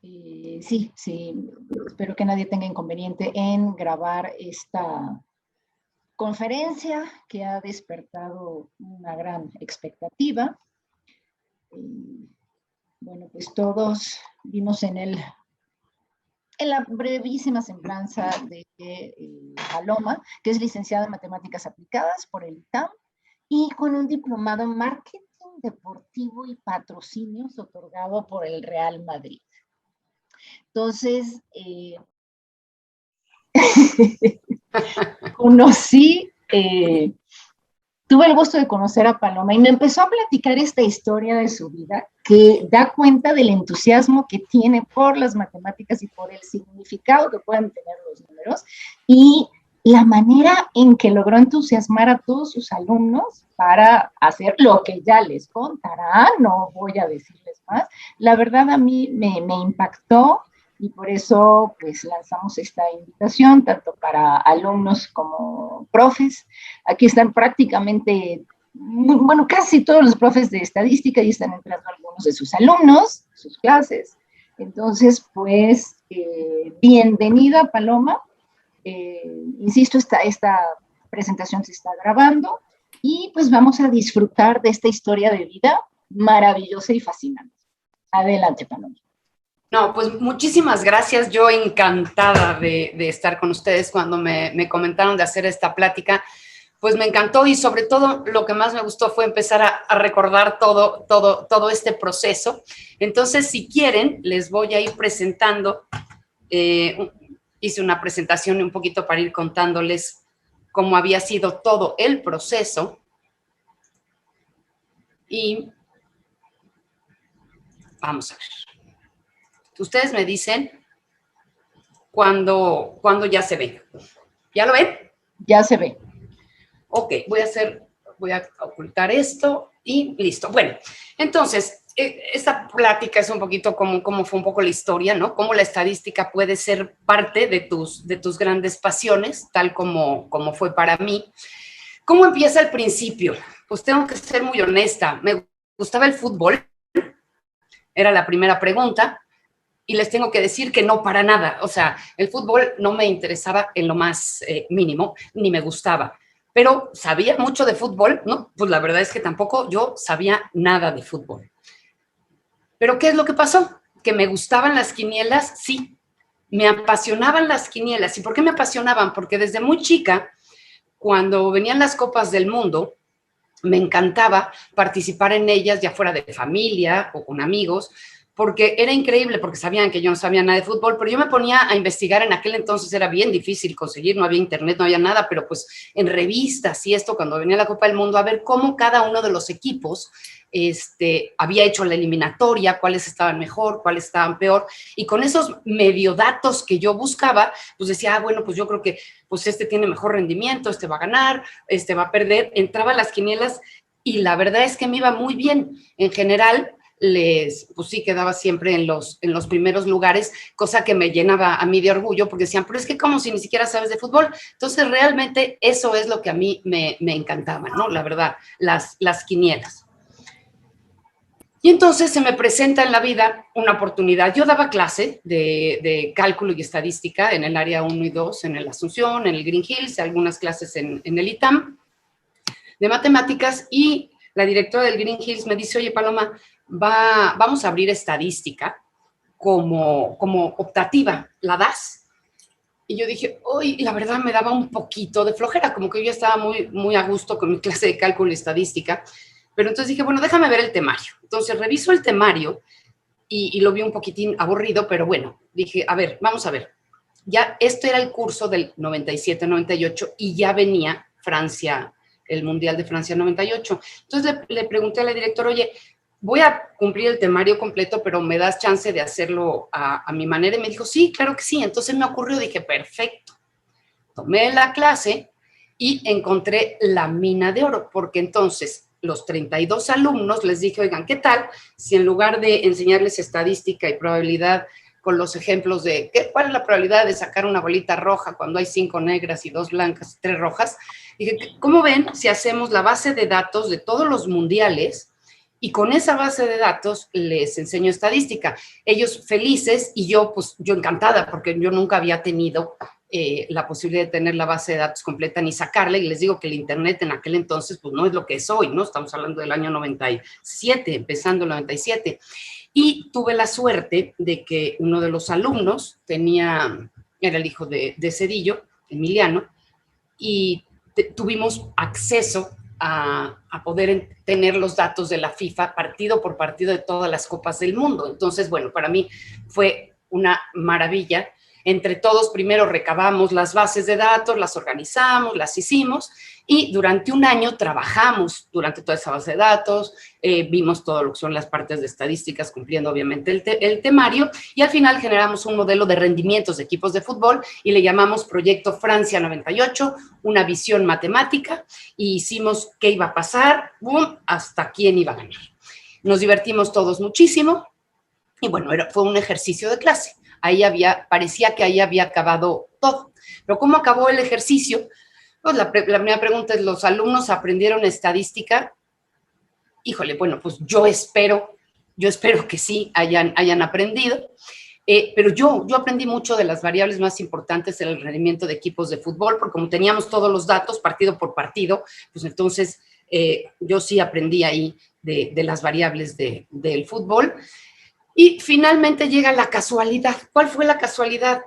Sí, sí, espero que nadie tenga inconveniente en grabar esta conferencia que ha despertado una gran expectativa. Bueno, pues todos vimos en la brevísima semblanza de Paloma, que es licenciada en Matemáticas Aplicadas por el ITAM y con un diplomado en Marketing Deportivo y Patrocinios otorgado por el Real Madrid. Entonces, tuve el gusto de conocer a Paloma y me empezó a platicar esta historia de su vida que da cuenta del entusiasmo que tiene por las matemáticas y por el significado que pueden tener los números y la manera en que logró entusiasmar a todos sus alumnos para hacer lo que ya les contará, no voy a decirles más. La verdad a mí me impactó y por eso pues lanzamos esta invitación tanto para alumnos como profes. Aquí están prácticamente, bueno, casi todos los profes de estadística y están entrando algunos de sus alumnos, sus clases. Entonces, pues, bienvenida Paloma. Insisto, esta presentación se está grabando y pues vamos a disfrutar de esta historia de vida maravillosa y fascinante. Adelante, Paloma. No, pues muchísimas gracias. Yo encantada de estar con ustedes cuando me comentaron de hacer esta plática. Pues me encantó y sobre todo lo que más me gustó fue empezar a recordar todo este proceso. Entonces, si quieren, les voy a ir presentando. Hice una presentación un poquito para ir contándoles cómo había sido todo el proceso. Y vamos a ver. Ustedes me dicen cuando ya se ve. ¿Ya lo ven? Ya se ve. Ok, voy a ocultar esto y listo. Bueno, entonces, esta plática es un poquito como fue un poco la historia, ¿no? Cómo la estadística puede ser parte de tus grandes pasiones, tal como fue para mí. ¿Cómo empieza el principio? Pues tengo que ser muy honesta. Me gustaba el fútbol, era la primera pregunta. Y les tengo que decir que no para nada. O sea, el fútbol no me interesaba en lo más mínimo, ni me gustaba. Pero sabía mucho de fútbol, ¿no? Pues la verdad es que tampoco yo sabía nada de fútbol. Pero ¿qué es lo que pasó? Que me gustaban las quinielas, sí. Me apasionaban las quinielas. ¿Y por qué me apasionaban? Porque desde muy chica, cuando venían las Copas del Mundo, me encantaba participar en ellas, ya fuera de familia o con amigos, porque era increíble, porque sabían que yo no sabía nada de fútbol, pero yo me ponía a investigar. En aquel entonces era bien difícil conseguir, no había internet, no había nada, pero pues en revistas y esto, cuando venía la Copa del Mundo, a ver cómo cada uno de los equipos había hecho la eliminatoria, cuáles estaban mejor, cuáles estaban peor, y con esos medio datos que yo buscaba, pues decía, bueno, pues yo creo que pues este tiene mejor rendimiento, este va a ganar, este va a perder. Entraba a las quinielas y la verdad es que me iba muy bien. En general, pues sí, quedaba siempre en los primeros lugares, cosa que me llenaba a mí de orgullo, porque decían, pero es que como si ni siquiera sabes de fútbol. Entonces, realmente eso es lo que a mí me encantaba, ¿no? La verdad, las quinielas. Y entonces se me presenta en la vida una oportunidad. Yo daba clase de cálculo y estadística en el área 1 y 2, en el Asunción, en el Green Hills, algunas clases en el ITAM, de matemáticas, y la directora del Green Hills me dice, oye, Paloma, vamos a abrir estadística como optativa, ¿la das? Y yo dije, uy, la verdad me daba un poquito de flojera, como que yo ya estaba muy a gusto con mi clase de cálculo y estadística. Pero entonces dije, bueno, déjame ver el temario. Entonces reviso el temario y lo vi un poquitín aburrido, pero bueno, dije, a ver, vamos a ver. Ya esto era el curso del 97-98 y ya venía Francia, el Mundial de Francia 98. Entonces le pregunté a la directora, oye, voy a cumplir el temario completo, pero ¿me das chance de hacerlo a mi manera? Y me dijo, sí, claro que sí. Entonces me ocurrió, dije, perfecto. Tomé la clase y encontré la mina de oro, porque entonces los 32 alumnos les dije, oigan, ¿qué tal si en lugar de enseñarles estadística y probabilidad con los ejemplos de cuál es la probabilidad de sacar una bolita roja cuando hay 5 negras y 2 blancas y 3 rojas? Dije, ¿cómo ven si hacemos la base de datos de todos los mundiales y con esa base de datos les enseño estadística. Ellos felices y yo, pues yo encantada, porque yo nunca había tenido la posibilidad de tener la base de datos completa ni sacarla, y les digo que el internet en aquel entonces pues no es lo que es hoy, ¿no? Estamos hablando del año 97, empezando el 97, y tuve la suerte de que uno de los alumnos era el hijo de Cedillo, Emiliano, y tuvimos acceso a poder tener los datos de la FIFA partido por partido de todas las copas del mundo. Entonces, bueno, para mí fue una maravilla. Entre todos, primero recabamos las bases de datos, las organizamos, las hicimos, y durante un año trabajamos durante toda esa base de datos, vimos todo lo que son las partes de estadísticas, cumpliendo obviamente el temario, y al final generamos un modelo de rendimientos de equipos de fútbol y le llamamos Proyecto Francia 98, una visión matemática, y hicimos qué iba a pasar, boom, hasta quién iba a ganar. Nos divertimos todos muchísimo, y bueno, fue un ejercicio de clase. Parecía que ahí había acabado todo. Pero ¿cómo acabó el ejercicio? Pues la primera pregunta es, ¿los alumnos aprendieron estadística? Híjole, bueno, pues yo espero que sí hayan aprendido. Pero yo aprendí mucho de las variables más importantes en el rendimiento de equipos de fútbol, porque como teníamos todos los datos partido por partido, pues entonces yo sí aprendí ahí de las variables del fútbol. Y finalmente llega la casualidad. ¿Cuál fue la casualidad?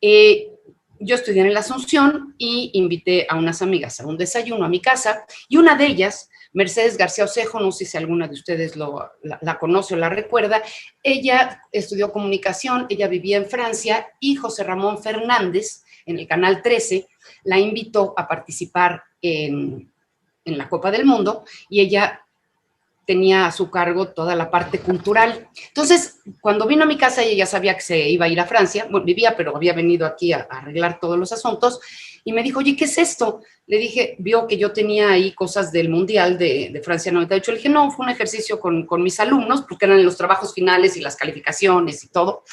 Yo estudié en la Asunción y invité a unas amigas a un desayuno a mi casa, y una de ellas, Mercedes García Osejo, no sé si alguna de ustedes la conoce o la recuerda, ella estudió comunicación, ella vivía en Francia, y José Ramón Fernández, en el Canal 13, la invitó a participar en la Copa del Mundo, y ella tenía a su cargo toda la parte cultural. Entonces, cuando vino a mi casa, ella ya sabía que se iba a ir a Francia, bueno, vivía, pero había venido aquí a arreglar todos los asuntos, y me dijo, oye, ¿qué es esto? Le dije, vio que yo tenía ahí cosas del Mundial de Francia 98, le dije, no, fue un ejercicio con mis alumnos, porque eran los trabajos finales y las calificaciones y todo,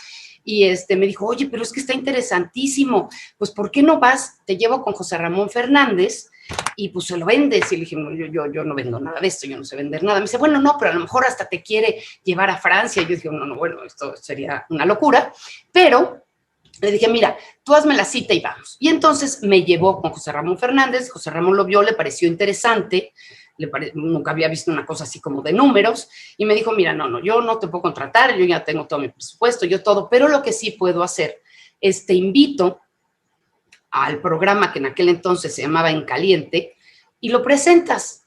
y me dijo, oye, pero es que está interesantísimo, pues, ¿por qué no vas? Te llevo con José Ramón Fernández, y pues se lo vendes. Y le dije, no, yo no vendo nada de esto, yo no sé vender nada. Me dice, bueno, no, pero a lo mejor hasta te quiere llevar a Francia. Y yo dije, no, bueno, esto sería una locura. Pero le dije, mira, tú hazme la cita y vamos. Y entonces me llevó con José Ramón Fernández. José Ramón lo vio, le pareció interesante. Nunca había visto una cosa así como de números. Y me dijo, mira, no, yo no te puedo contratar, yo ya tengo todo mi presupuesto, yo todo. Pero lo que sí puedo hacer es te invito al programa que en aquel entonces se llamaba En Caliente, y lo presentas.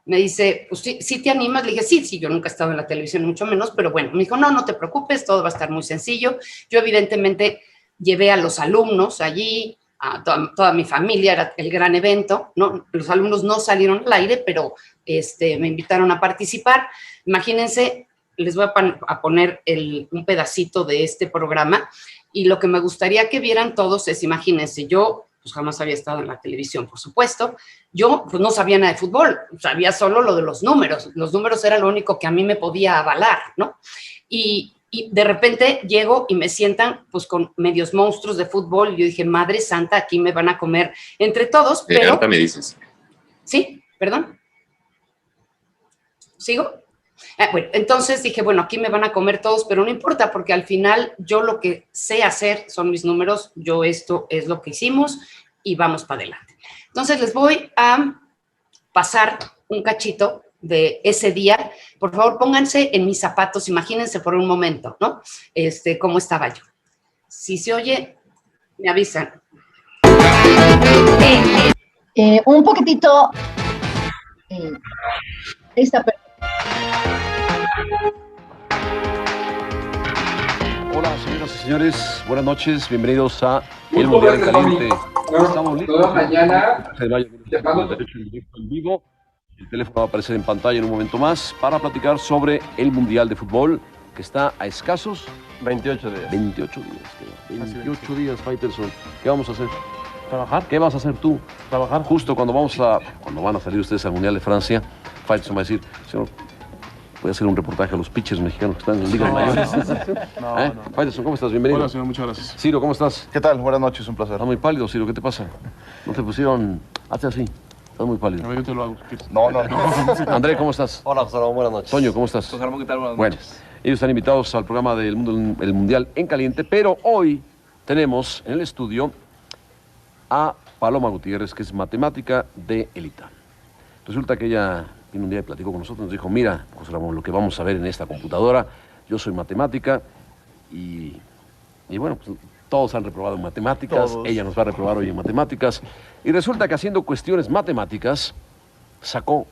Me dice, pues sí te animas. Le dije, sí, yo nunca he estado en la televisión, mucho menos, pero bueno, me dijo, no te preocupes, todo va a estar muy sencillo. Yo evidentemente llevé a los alumnos allí, a toda mi familia, era el gran evento, ¿no? Los alumnos no salieron al aire, pero me invitaron a participar. Imagínense, les voy a poner un pedacito de este programa, y lo que me gustaría que vieran todos es, imagínense, yo pues jamás había estado en la televisión, por supuesto, yo pues no sabía nada de fútbol, sabía solo lo de los números era lo único que a mí me podía avalar, ¿no? Y de repente llego y me sientan pues con medios monstruos de fútbol, y yo dije, madre santa, aquí me van a comer entre todos, pero... Ahorita me dices. ¿Sí? ¿Perdón? ¿Sigo? Bueno, entonces dije, bueno, aquí me van a comer todos, pero no importa, porque al final yo lo que sé hacer son mis números, esto es lo que hicimos, y vamos para adelante. Entonces les voy a pasar un cachito de ese día. Por favor, pónganse en mis zapatos, imagínense por un momento, ¿no? Cómo estaba yo. Si se oye, me avisan. Un poquitito esta persona. Hola, señoras y señores, buenas noches, bienvenidos a El Mundial en Caliente. Estamos listos. Toda mañana, en vivo. El teléfono va a aparecer en pantalla en un momento más para platicar sobre el Mundial de Fútbol, que está a escasos 28 días. 28 días. 28 días, Faitelson. ¿Qué vamos a hacer? ¿Trabajar? ¿Qué vas a hacer tú? Trabajar. Justo cuando van a salir ustedes al Mundial de Francia, Faitelson va a decir, señor, voy a hacer un reportaje a los pitchers mexicanos que están en Ligas Mayores. No. Faitelson, ¿cómo estás? Bienvenido. Hola, señor, muchas gracias. Ciro, ¿cómo estás? ¿Qué tal? Buenas noches, un placer. Está muy pálido, Ciro, ¿qué te pasa? ¿No te pusieron? Hazte así. Estás muy pálido. No, yo te lo hago. ¿quieres? No. André, ¿cómo estás? Hola, José Ramón, buenas noches. Toño, ¿cómo estás? José Ramón, ¿qué tal? Buenas Bueno, noches. ellos están invitados al programa del el Mundial en Caliente, pero hoy tenemos en el estudio a Paloma Gutiérrez, que es matemática de Elita. Resulta que ella vino un día y platicó con nosotros, nos dijo, mira, José Ramón, lo que vamos a ver en esta computadora, yo soy matemática y bueno, pues todos han reprobado en matemáticas, Todos. ella nos va a reprobar hoy en matemáticas, y resulta que haciendo cuestiones matemáticas sacó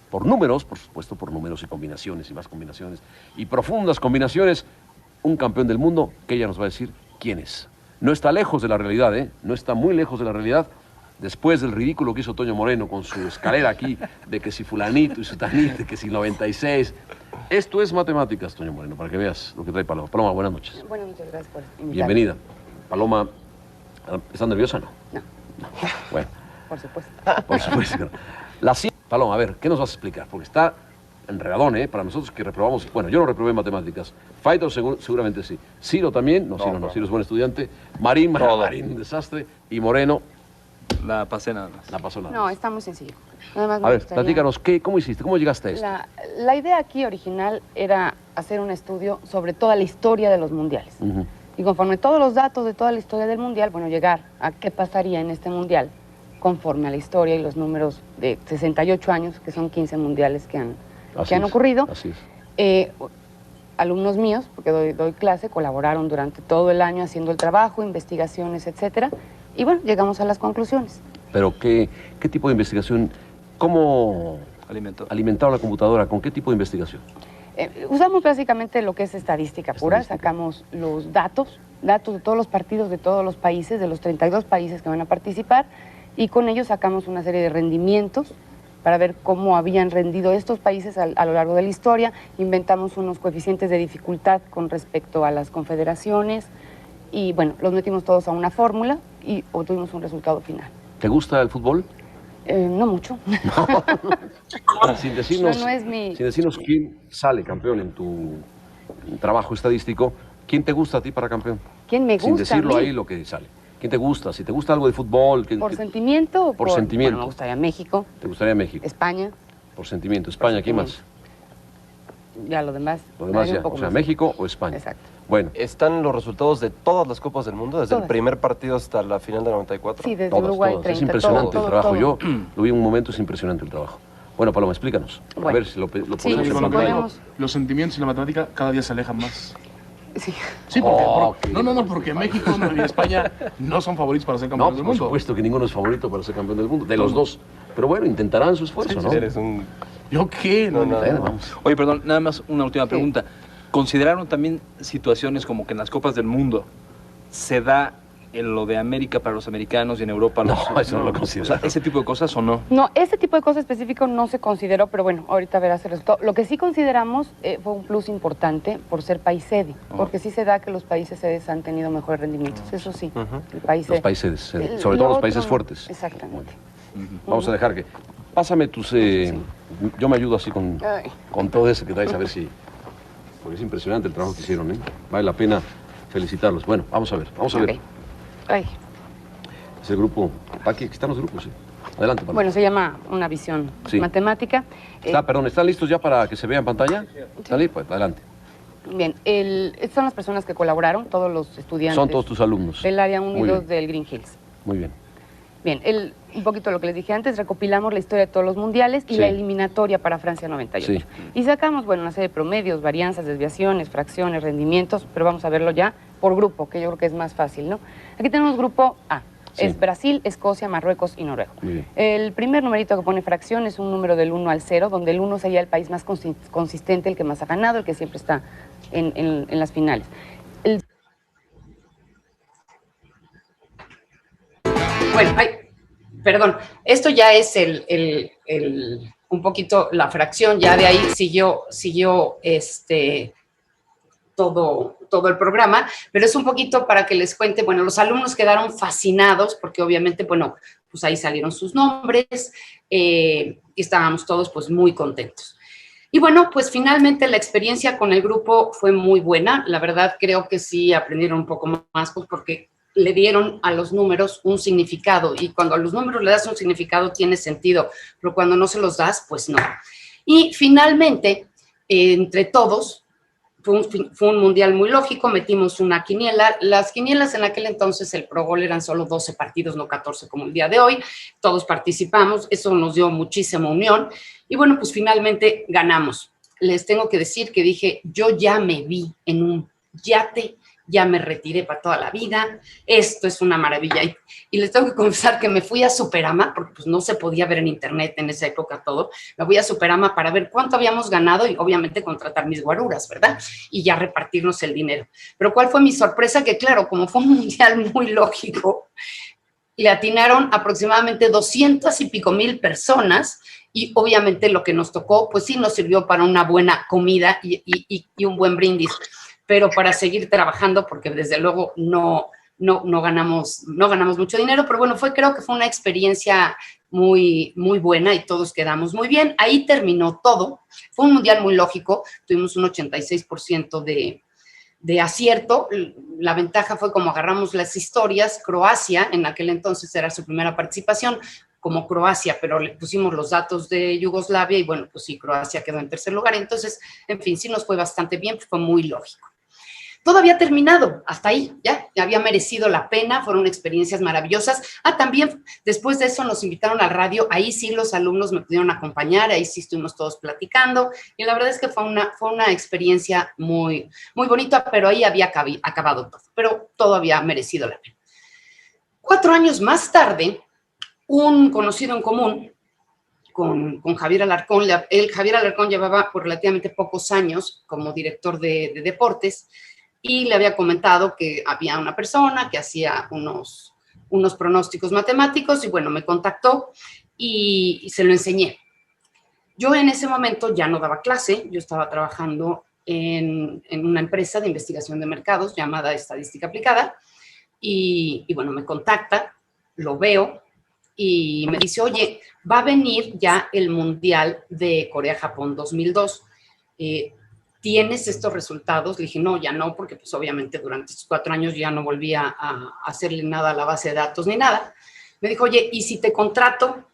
por números, por supuesto por números y combinaciones y más combinaciones y profundas combinaciones, un campeón del mundo que ella nos va a decir quién es. No está lejos de la realidad, ¿eh? No está muy lejos de la realidad. Después del ridículo que hizo Toño Moreno con su escalera aquí, de que si fulanito y sutanito, de que si 96. Esto es matemáticas, Toño Moreno, para que veas lo que trae Paloma. Paloma, buenas noches. Bueno, muchas gracias por invitarme. Bienvenida. Paloma, ¿estás nerviosa o no? No. Bueno, Por supuesto. por supuesto que no. Paloma, a ver, ¿qué nos vas a explicar? Porque está enredadón, ¿eh? Para nosotros que reprobamos. Bueno, yo no reprobé matemáticas. Faito seguramente sí. Ciro también. No, Ciro no. Ciro es buen estudiante. Marín, un desastre. Y Moreno, La pasé nada más. la pasó nada. No, está muy sencillo. Nada más me A ver, gustaría- platícanos, ¿cómo hiciste? ¿Cómo llegaste a esto? La idea aquí original era hacer un estudio sobre toda la historia de los mundiales. Ujú. Y conforme todos los datos de toda la historia del mundial, bueno, llegar a qué pasaría en este mundial conforme a la historia y los números de 68 años, que son 15 mundiales que han Así es, ocurrido. Así es. Alumnos míos, porque doy clase, colaboraron durante todo el año haciendo el trabajo, investigaciones, etcétera. Y bueno, llegamos a las conclusiones. Pero, ¿qué tipo de investigación? ¿Cómo Alimento. alimentaron la computadora? ¿Con qué tipo de investigación? Usamos básicamente lo que es estadística pura, Estadística. sacamos los datos de todos los partidos de todos los países, de los 32 países que van a participar, y con ellos sacamos una serie de rendimientos para ver cómo habían rendido estos países a lo largo de la historia. Inventamos unos coeficientes de dificultad con respecto a las confederaciones y bueno, los metimos todos a una fórmula y obtuvimos un resultado final. ¿Te gusta el fútbol? No mucho. Sin decirnos, No es mi- sin decirnos quién sale campeón en tu trabajo estadístico, ¿quién te gusta a ti para campeón? ¿Quién me gusta? Sin decirlo a mí? ahí lo que sale. ¿Quién te gusta? Si te gusta algo de fútbol, ¿Por sentimiento o por sentimiento. Bueno, me gustaría México, ¿te gustaría México? España, Por sentimiento. España, ¿quién más? ya lo demás. Lo demás varía ya. un poco O sea, más. México o España. Exacto. Bueno, ¿Están los resultados de todas las Copas del Mundo, desde Todas. el primer partido hasta la final del 94? Sí, desde todas, Uruguay todas. 30. Es impresionante todo, el trabajo. todo. Yo lo vi en un momento, es impresionante el trabajo. Bueno, Paloma, explícanos. A Bueno. ver si lo podemos Sí, Sí, sí, con lo que podemos. digo, los sentimientos y la matemática cada día se alejan más. Sí. Sí, porque, Ok. no, porque México y España no son favoritos para ser No, campeones del por mundo. supuesto que ninguno es favorito para ser campeón del mundo, de los dos. Pero bueno, intentarán su esfuerzo, ¿no? Eres un... ¿Yo qué? No, Bueno, vamos. Oye, perdón, nada más una última pregunta. ¿Consideraron también situaciones como que en las Copas del Mundo se da en lo de América para los americanos y en Europa No, los... eso no lo O considero. sea, ese tipo de cosas o no. No, ese tipo de cosas específico no se consideró, pero bueno, ahorita verás el resultado. Lo que sí consideramos fue un plus importante por ser país sede, porque sí se da que los países sedes han tenido mejores rendimientos, eso sí. El país Los sede. países, sobre Lo todo los otro, países fuertes. Exactamente. Vamos a dejar que... Pásame tus... Yo me ayudo así Ay. con todo eso que traes, a ver si... Porque es impresionante el trabajo que hicieron, ¿eh? Vale la pena felicitarlos. Bueno, vamos a ver, vamos a ver. Ok. Ay. Es el grupo... Aquí están los grupos, sí. Adelante, Paloma. Bueno, se llama una visión Sí. matemática. Perdón, ¿están listos ya para que se vea en pantalla? ¿Están listos? Pues adelante. Bien, estas son las personas que colaboraron, todos los estudiantes Son todos tus alumnos. del área 1 y Muy 2 bien. del Green Hills. Muy bien. Bien, un poquito lo que les dije antes, recopilamos la historia de todos los mundiales y Sí. la eliminatoria para Francia 98. Sí. Y sacamos, bueno, una serie de promedios, varianzas, desviaciones, fracciones, rendimientos, pero vamos a verlo ya por grupo, que yo creo que es más fácil, ¿no? Aquí tenemos grupo A, Sí. es Brasil, Escocia, Marruecos y Noruega. Muy bien. El primer numerito que pone fracción es un número del 1 al 0, donde el 1 sería el país más consistente, el que más ha ganado, el que siempre está en las finales. Bueno, perdón, esto ya es un poquito la fracción, ya de ahí siguió todo el programa, pero es un poquito para que les cuente, bueno, los alumnos quedaron fascinados porque obviamente, bueno, pues ahí salieron sus nombres y estábamos todos pues muy contentos. Y bueno, pues finalmente la experiencia con el grupo fue muy buena, la verdad creo que sí aprendieron un poco más, pues porque le dieron a los números un significado, y cuando a los números le das un significado tiene sentido, pero cuando no se los das, pues no. Y finalmente, entre todos, fue un mundial muy lógico, metimos una quiniela. Las quinielas en aquel entonces, el Pro Bowl eran solo 12 partidos, no 14 como el día de hoy. Todos participamos, eso nos dio muchísima unión. Y bueno, pues finalmente ganamos. Les tengo que decir que dije, yo ya me vi en un yate, ya me retiré para toda la vida, esto es una maravilla. Y les tengo que confesar que me fui a Superama, porque pues no se podía ver en internet en esa época todo, me fui a Superama para ver cuánto habíamos ganado y obviamente contratar mis guaruras, ¿verdad? Y ya repartirnos el dinero. Pero ¿cuál fue mi sorpresa? Que claro, como fue un mundial muy lógico, le atinaron aproximadamente 200 y pico mil personas, y obviamente lo que nos tocó, pues sí nos sirvió para una buena comida y un buen brindis, pero para seguir trabajando, porque desde luego no ganamos mucho dinero, pero bueno, creo que fue una experiencia muy, muy buena y todos quedamos muy bien. Ahí terminó todo. Fue un mundial muy lógico, tuvimos un 86% de acierto. La ventaja fue como agarramos las historias. Croacia, en aquel entonces era su primera participación, como Croacia, pero le pusimos los datos de Yugoslavia y bueno, pues sí, Croacia quedó en tercer lugar. Entonces, en fin, sí nos fue bastante bien, fue muy lógico. Todo había terminado, hasta ahí, ya había merecido la pena, fueron experiencias maravillosas. También después de eso nos invitaron al radio, ahí sí los alumnos me pudieron acompañar, ahí sí estuvimos todos platicando, y la verdad es que fue una experiencia muy, muy bonita, pero ahí había acabado todo, pero todo había merecido la pena. 4 años más tarde, un conocido en común, con Javier Alarcón, Javier Alarcón llevaba por relativamente pocos años como director de deportes, y le había comentado que había una persona que hacía unos pronósticos matemáticos y bueno, me contactó y se lo enseñé. Yo en ese momento ya no daba clase, yo estaba trabajando en una empresa de investigación de mercados llamada Estadística Aplicada y bueno, me contacta, lo veo y me dice, oye, va a venir ya el Mundial de Corea-Japón 2002. ¿Tienes estos resultados? Le dije, no, ya no, porque pues obviamente durante estos 4 años ya no volví a hacerle nada a la base de datos ni nada. Me dijo, oye, ¿y si te contrato,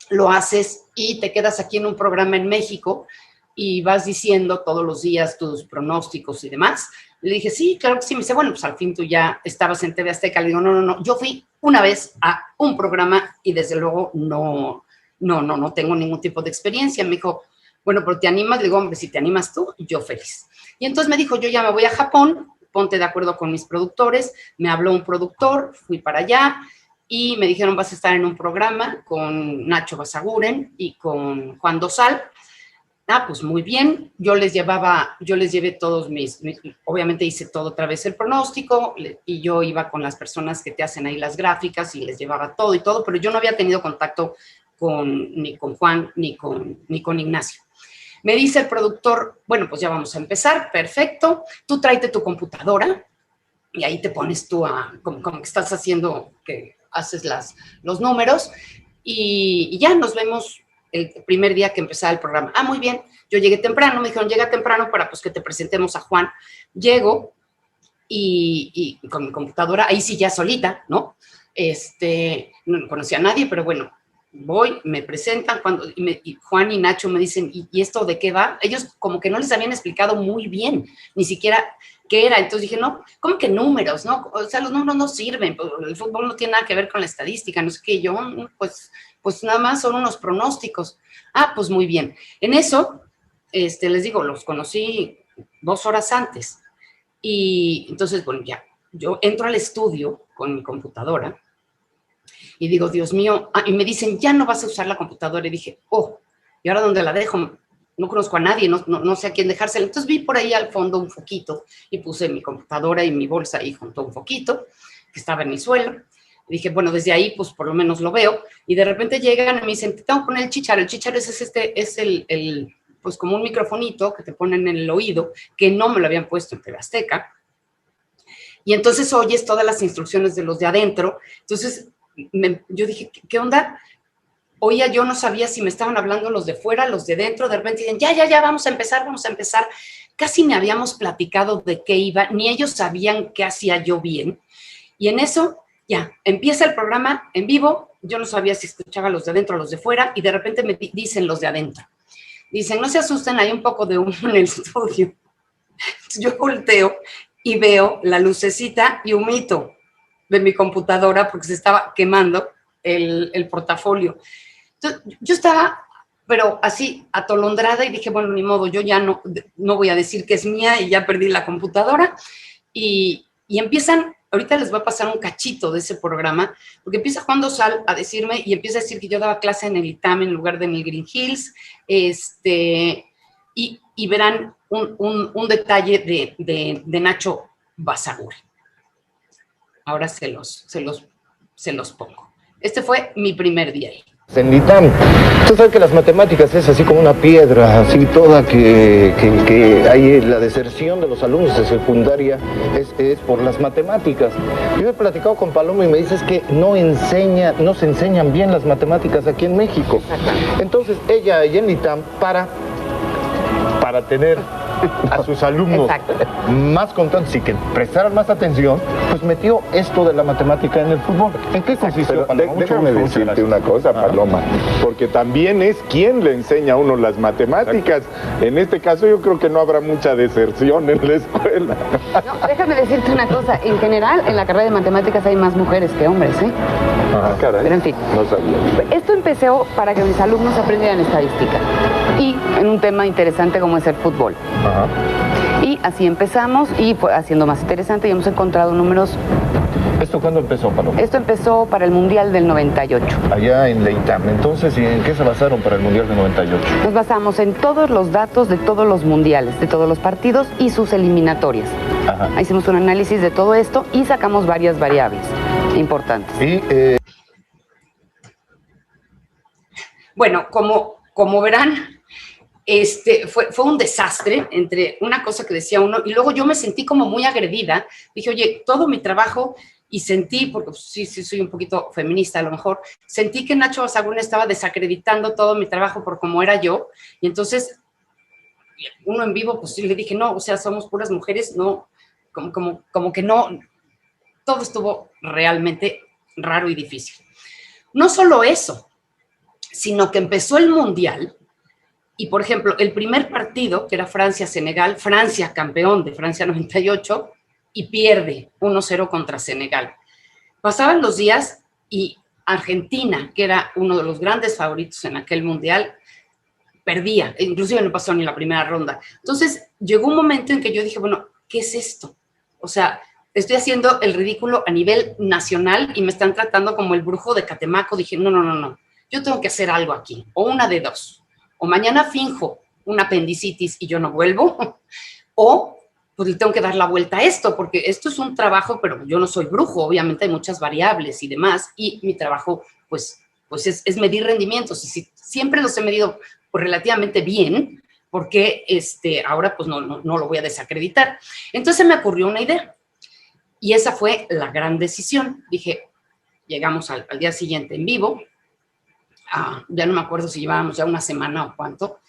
lo haces y te quedas aquí en un programa en México y vas diciendo todos los días tus pronósticos y demás? Le dije, sí, claro que sí. Me dice, bueno, pues al fin tú ya estabas en TV Azteca. Le digo, no, yo fui una vez a un programa y desde luego no tengo ningún tipo de experiencia. Me dijo, bueno, pero ¿te animas? Le digo, hombre, si te animas tú, yo feliz. Y entonces me dijo, yo ya me voy a Japón, ponte de acuerdo con mis productores. Me habló un productor, fui para allá y me dijeron, vas a estar en un programa con Nacho Basaguren y con Juan Dosal. Pues muy bien. Yo les llevé todos obviamente hice todo otra vez el pronóstico y yo iba con las personas que te hacen ahí las gráficas y les llevaba todo y todo, pero yo no había tenido contacto ni con Juan ni con Ignacio. Me dice el productor, bueno, pues ya vamos a empezar, perfecto, tú tráete tu computadora y ahí te pones tú como que estás haciendo, que haces los números y ya nos vemos el primer día que empezaba el programa. Muy bien, yo llegué temprano, me dijeron, llega temprano para pues que te presentemos a Juan. Llego y con mi computadora, ahí sí ya solita, ¿no? No conocía a nadie, pero bueno, voy, me presentan, y Juan y Nacho me dicen, ¿y esto de qué va? Ellos como que no les habían explicado muy bien, ni siquiera qué era. Entonces dije, no, ¿cómo que números? No, o sea, los números no sirven, el fútbol no tiene nada que ver con la estadística, no sé qué. Yo, pues nada más son unos pronósticos. Pues muy bien. En eso, les digo, los conocí 2 horas antes. Y entonces, bueno, ya, yo entro al estudio con mi computadora y digo, Dios mío, y me dicen, ya no vas a usar la computadora. Y dije, ¿y ahora dónde la dejo? No conozco a nadie, no sé a quién dejársela. Entonces vi por ahí al fondo un foquito y puse mi computadora y mi bolsa ahí junto a un foquito que estaba en el suelo. Y dije, bueno, desde ahí, pues por lo menos lo veo. Y de repente llegan y me dicen, te tengo que poner el chícharo. El chícharo es el pues como un microfonito que te ponen en el oído, que no me lo habían puesto en TV Azteca. Y entonces oyes todas las instrucciones de los de adentro. Entonces yo dije, ¿qué onda? Oía, yo no sabía si me estaban hablando los de fuera, los de dentro. De repente dicen, ya, vamos a empezar. Casi ni habíamos platicado de qué iba, ni ellos sabían qué hacía yo bien. Y en eso, ya, empieza el programa en vivo, yo no sabía si escuchaba los de adentro o los de fuera, y de repente me dicen los de adentro. Dicen, no se asusten, hay un poco de humo en el estudio. Yo volteo y veo la lucecita y humito de mi computadora porque se estaba quemando el portafolio. Entonces, yo estaba, pero así, atolondrada, y dije, bueno, ni modo, yo ya no voy a decir que es mía y ya perdí la computadora. Y empiezan, ahorita les voy a pasar un cachito de ese programa, porque empieza Juan Dosal a decirme, y empieza a decir que yo daba clase en el ITAM en lugar de en el Green Hills, y verán un detalle de Nacho Basaguren. Ahora se los pongo. Este fue mi primer día ahí. En ITAM, usted sabe que las matemáticas es así como una piedra, así toda que hay la deserción de los alumnos de secundaria es por las matemáticas. Yo he platicado con Paloma y me dice que no se enseñan bien las matemáticas aquí en México. Entonces ella allá en ITAM para tener a sus alumnos más contentos y que prestaran más atención, pues metió esto de la matemática en el fútbol. ¿En qué consistió, Paloma? Déjame decirte una cosa, Paloma, porque también es quien le enseña a uno las matemáticas. En este caso yo creo que no habrá mucha deserción en la escuela. No, déjame decirte una cosa, en general en la carrera de matemáticas hay más mujeres que hombres, ¿eh? Ah, caray. Pero en fin. No sabía. Esto empezó para que mis alumnos aprendieran estadística y en un tema interesante como es el fútbol. Ajá. Y así empezamos y fue haciendo más interesante y hemos encontrado números. ¿Esto cuándo empezó, Paloma? Esto empezó para el Mundial del 98. Allá en la ITAM. Entonces, ¿y en qué se basaron para el Mundial del 98? Nos basamos en todos los datos de todos los mundiales, de todos los partidos y sus eliminatorias. Ajá. Hicimos un análisis de todo esto y sacamos varias variables importantes. Y, Bueno, como verán, fue un desastre entre una cosa que decía uno y luego yo me sentí como muy agredida. Dije, oye, todo mi trabajo, y sentí, porque sí soy un poquito feminista a lo mejor, sentí que Nacho Basaguren estaba desacreditando todo mi trabajo por cómo era yo, y entonces uno en vivo, pues le dije, no, o sea, somos puras mujeres, no, como que no, todo estuvo realmente raro y difícil. No solo eso, sino que empezó el Mundial. Y, por ejemplo, el primer partido, que era Francia-Senegal, Francia campeón de Francia 98, y pierde 1-0 contra Senegal. Pasaban los días y Argentina, que era uno de los grandes favoritos en aquel Mundial, perdía, inclusive no pasó ni la primera ronda. Entonces, llegó un momento en que yo dije, bueno, ¿qué es esto? O sea, estoy haciendo el ridículo a nivel nacional y me están tratando como el brujo de Catemaco. Dije, no, yo tengo que hacer algo aquí, o una de dos. O mañana finjo una apendicitis y yo no vuelvo, o pues le tengo que dar la vuelta a esto, porque esto es un trabajo, pero yo no soy brujo, obviamente hay muchas variables y demás, y mi trabajo pues es medir rendimientos, y si siempre los he medido pues, relativamente bien, porque ahora pues no lo voy a desacreditar. Entonces me ocurrió una idea, y esa fue la gran decisión. Dije, llegamos al día siguiente en vivo, ya no me acuerdo si llevábamos ya una semana o cuánto,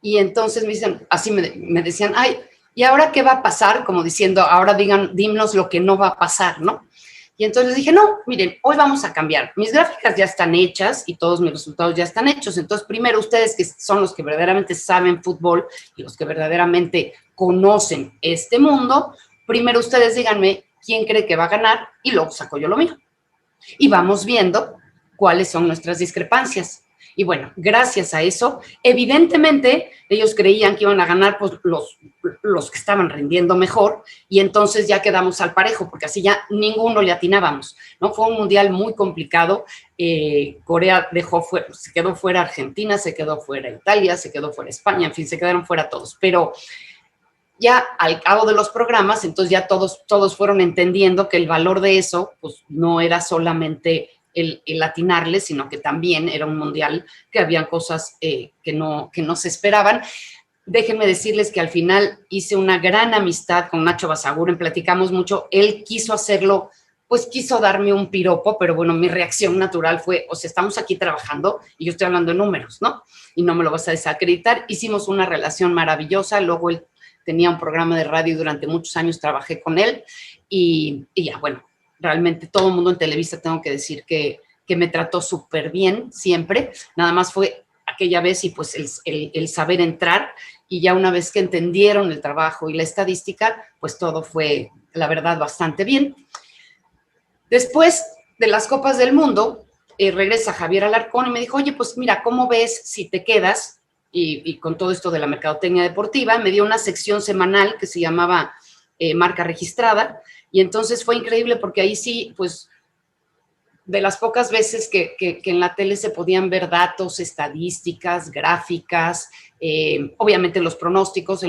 y entonces me dicen, así me decían, ay, ¿y ahora qué va a pasar? Como diciendo, ahora dinos lo que no va a pasar, ¿no? Y entonces les dije, no, miren, hoy vamos a cambiar. Mis gráficas ya están hechas y todos mis resultados ya están hechos. Entonces, primero ustedes que son los que verdaderamente saben fútbol y los que verdaderamente conocen este mundo, primero ustedes díganme quién cree que va a ganar y luego saco yo lo mío. Y vamos viendo cuáles son nuestras discrepancias. Y bueno, gracias a eso, evidentemente ellos creían que iban a ganar pues, los que estaban rindiendo mejor, y entonces ya quedamos al parejo, porque así ya ninguno le atinábamos, ¿no? Fue un mundial muy complicado. Corea se quedó fuera Argentina, se quedó fuera Italia, se quedó fuera España, en fin, se quedaron fuera todos. Pero ya al cabo de los programas, entonces ya todos fueron entendiendo que el valor de eso pues, no era solamente el atinarle, sino que también era un mundial que habían cosas que no se esperaban. Déjenme decirles que al final hice una gran amistad con Nacho Basaguren, platicamos mucho, él quiso hacerlo, pues quiso darme un piropo, pero bueno, mi reacción natural fue, o sea, estamos aquí trabajando y yo estoy hablando de números, ¿no? Y no me lo vas a desacreditar. Hicimos una relación maravillosa, luego él tenía un programa de radio y durante muchos años trabajé con él y ya, bueno, realmente todo el mundo en Televisa, tengo que decir que me trató súper bien siempre. Nada más fue aquella vez y pues el saber entrar, y ya una vez que entendieron el trabajo y la estadística, pues todo fue, la verdad, bastante bien. Después de las Copas del Mundo, regresa Javier Alarcón y me dijo, oye, pues mira, ¿cómo ves si te quedas? Y con todo esto de la mercadotecnia deportiva, me dio una sección semanal que se llamaba Marca Registrada, y entonces fue increíble porque ahí sí, pues, de las pocas veces que en la tele se podían ver datos, estadísticas, gráficas, obviamente en los pronósticos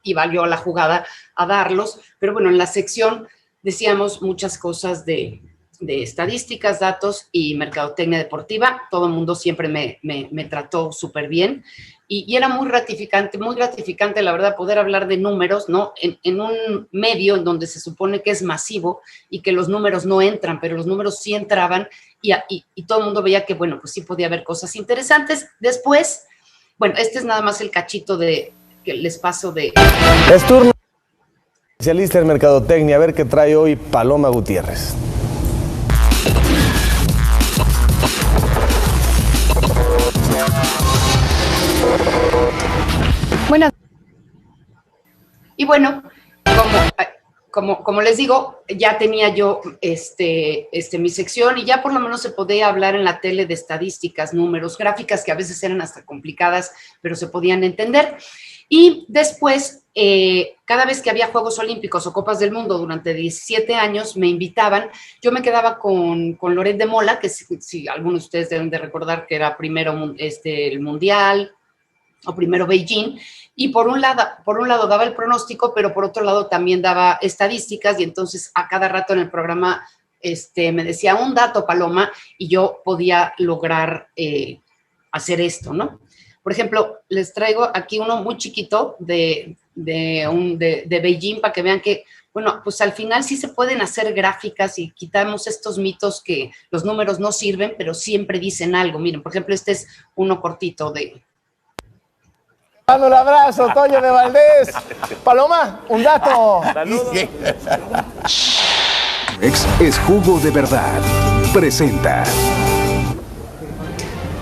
iba yo a la jugada a darlos, pero bueno, en la sección decíamos muchas cosas de estadísticas, datos y mercadotecnia deportiva. Todo el mundo siempre me trató súper bien y era muy gratificante, la verdad, poder hablar de números, ¿no? En un medio en donde se supone que es masivo y que los números no entran, pero los números sí entraban y todo el mundo veía que, bueno, pues sí podía haber cosas interesantes. Después, bueno, este es nada más el cachito que les paso de... Es turno especialista en mercadotecnia, a ver qué trae hoy Paloma Gutiérrez. Bueno, y bueno, como les digo, ya tenía yo mi sección y ya por lo menos se podía hablar en la tele de estadísticas, números, gráficas que a veces eran hasta complicadas, pero se podían entender. Y después, cada vez que había Juegos Olímpicos o Copas del Mundo durante 17 años, me invitaban. Yo me quedaba con Loret de Mola, que si algunos de ustedes deben de recordar que era primero el Mundial o primero Beijing, y por un lado daba el pronóstico, pero por otro lado también daba estadísticas, y entonces a cada rato en el programa me decía un dato, Paloma, y yo podía lograr hacer esto, ¿no? Por ejemplo, les traigo aquí uno muy chiquito de Beijing para que vean que, bueno, pues al final sí se pueden hacer gráficas y quitamos estos mitos que los números no sirven, pero siempre dicen algo. Miren, por ejemplo, este es uno cortito de... Mando un abrazo, Toño de Valdés. Paloma, un dato. Saludos. Es jugo de verdad. Presenta.